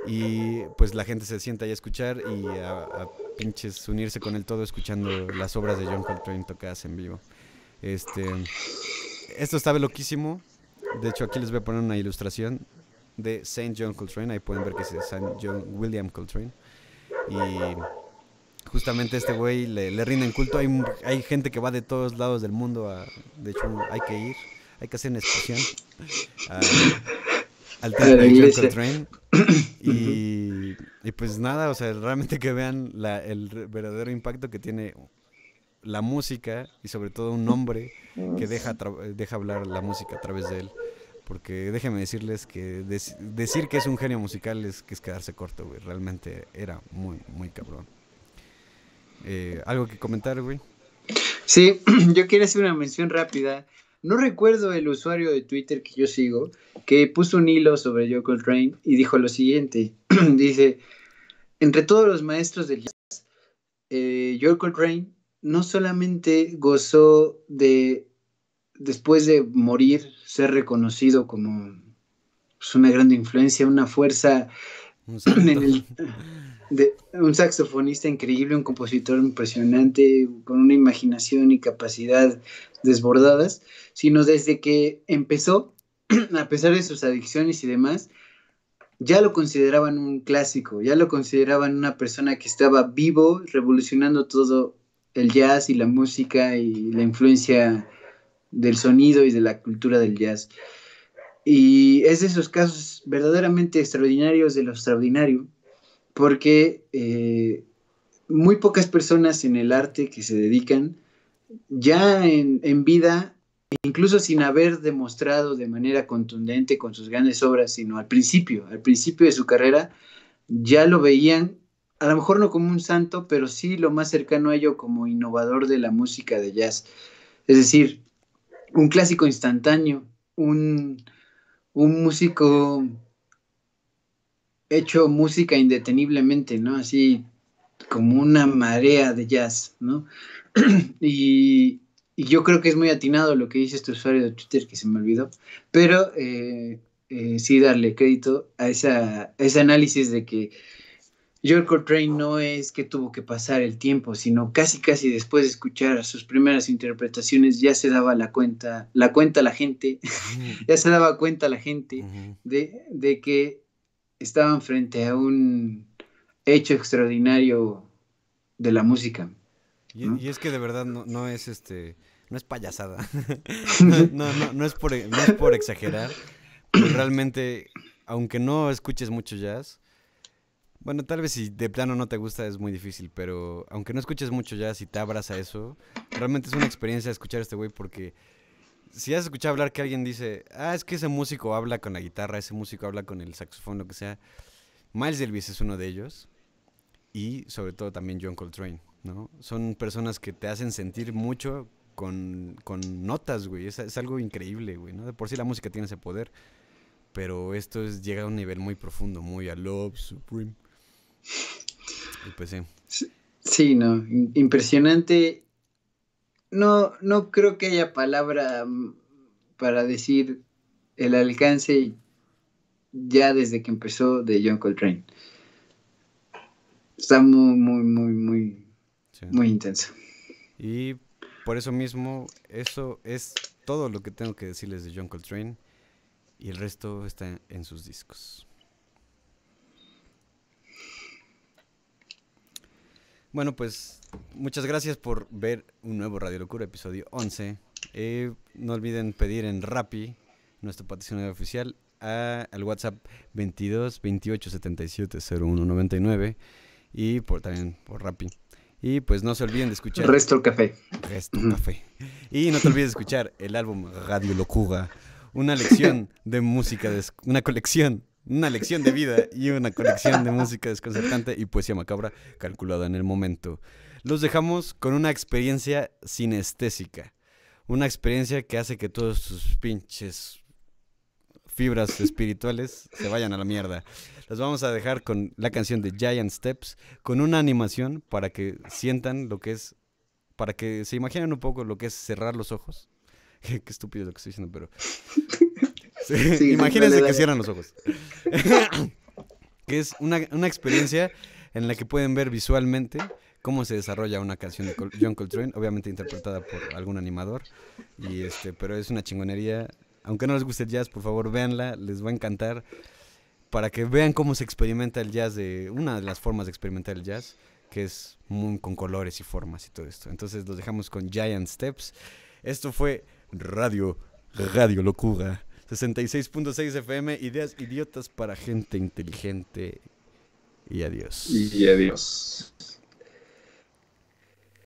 Speaker 1: Y pues la gente se sienta ahí a escuchar y a pinches unirse con el todo escuchando las obras de John Coltrane tocadas en vivo. Esto estaba loquísimo. De hecho, aquí les voy a poner una ilustración de Saint John Coltrane. Ahí pueden ver que es Saint John William Coltrane. Y justamente este güey le rinden culto. Hay gente que va de todos lados del mundo. De hecho, hay que hacer una excursión al templo de John Coltrane. Y pues nada, o sea, realmente que vean el verdadero impacto que tiene la música y sobre todo un hombre que deja hablar la música a través de él. Porque déjenme decirles que decir que es un genio musical es quedarse corto, güey. Realmente era muy, muy cabrón. ¿Algo que comentar, güey?
Speaker 3: Sí, yo quiero hacer una mención rápida. No recuerdo el usuario de Twitter que yo sigo, que puso un hilo sobre John Coltrane y dijo lo siguiente. Dice, entre todos los maestros del jazz, John Coltrane no solamente gozó de, después de morir, ser reconocido como pues, una gran influencia, una fuerza un saxofonista increíble, un compositor impresionante, con una imaginación y capacidad desbordadas, sino desde que empezó, a pesar de sus adicciones y demás, ya lo consideraban un clásico, ya lo consideraban una persona que estaba vivo, revolucionando todo el jazz y la música y la influencia del sonido y de la cultura del jazz. Y es de esos casos verdaderamente extraordinarios de lo extraordinario, porque muy pocas personas en el arte que se dedican, ya en vida, incluso sin haber demostrado de manera contundente con sus grandes obras, sino al principio de su carrera, ya lo veían, a lo mejor no como un santo, pero sí lo más cercano a ello como innovador de la música de jazz. Es decir, un clásico instantáneo, un músico hecho música indeteniblemente, ¿no? Así como una marea de jazz, ¿no? y yo creo que es muy atinado lo que dice este usuario de Twitter, que se me olvidó, pero sí darle crédito a ese análisis de que John Coltrane no es que tuvo que pasar el tiempo, sino casi después de escuchar sus primeras interpretaciones ya se daba la cuenta la gente, ya se daba cuenta la gente de que estaban frente a un hecho extraordinario de la música. ¿No?
Speaker 1: Y es que de verdad no es no es payasada. No es por exagerar, pero realmente, aunque no escuches mucho jazz, bueno, tal vez si de plano no te gusta es muy difícil, pero aunque no escuches mucho jazz y te abras a eso, realmente es una experiencia escuchar a este güey, porque si has escuchado hablar que alguien dice, es que ese músico habla con la guitarra, ese músico habla con el saxofón, lo que sea, Miles Davis es uno de ellos, y sobre todo también John Coltrane, ¿no? Son personas que te hacen sentir mucho con notas, güey, es algo increíble, güey, ¿no? De por sí la música tiene ese poder, pero esto llega a un nivel muy profundo, muy a Love Supreme. Y pues sí.
Speaker 3: Sí, no, impresionante. No creo que haya palabra para decir el alcance ya desde que empezó de John Coltrane. Está muy intenso.
Speaker 1: Y por eso mismo, eso es todo lo que tengo que decirles de John Coltrane, y el resto está en sus discos. Bueno, pues muchas gracias por ver un nuevo Radio Locura, episodio 11. No olviden pedir en Rappi, nuestro patrocinador oficial, al WhatsApp 22 28 77 01 99, y también por Rappi. Y pues no se olviden de escuchar
Speaker 3: Resto Café.
Speaker 1: Y no te olvides de escuchar el álbum Radio Locura, una lección de música, una lección de vida y una colección de música desconcertante y poesía macabra calculada en el momento. Los dejamos con una experiencia sinestésica, una experiencia que hace que todos sus pinches fibras espirituales se vayan a la mierda. Los vamos a dejar con la canción de Giant Steps, con una animación para que sientan lo que es, para que se imaginen un poco lo que es cerrar los ojos, Qué estúpido lo que estoy diciendo, pero...
Speaker 3: Sí,
Speaker 1: Imagínense
Speaker 3: dale.
Speaker 1: que cierran los ojos. Que es una experiencia en la que pueden ver visualmente cómo se desarrolla una canción de John Coltrane, obviamente interpretada por algún animador. Pero es una chingonería. Aunque no les guste el jazz, por favor, véanla, les va a encantar. Para que vean cómo se experimenta el jazz, una de las formas de experimentar el jazz, que es muy con colores y formas y todo esto. Entonces los dejamos con Giant Steps. Esto fue Radio Locura. 66.6 FM, ideas idiotas para gente inteligente. Y adiós.
Speaker 4: Y adiós.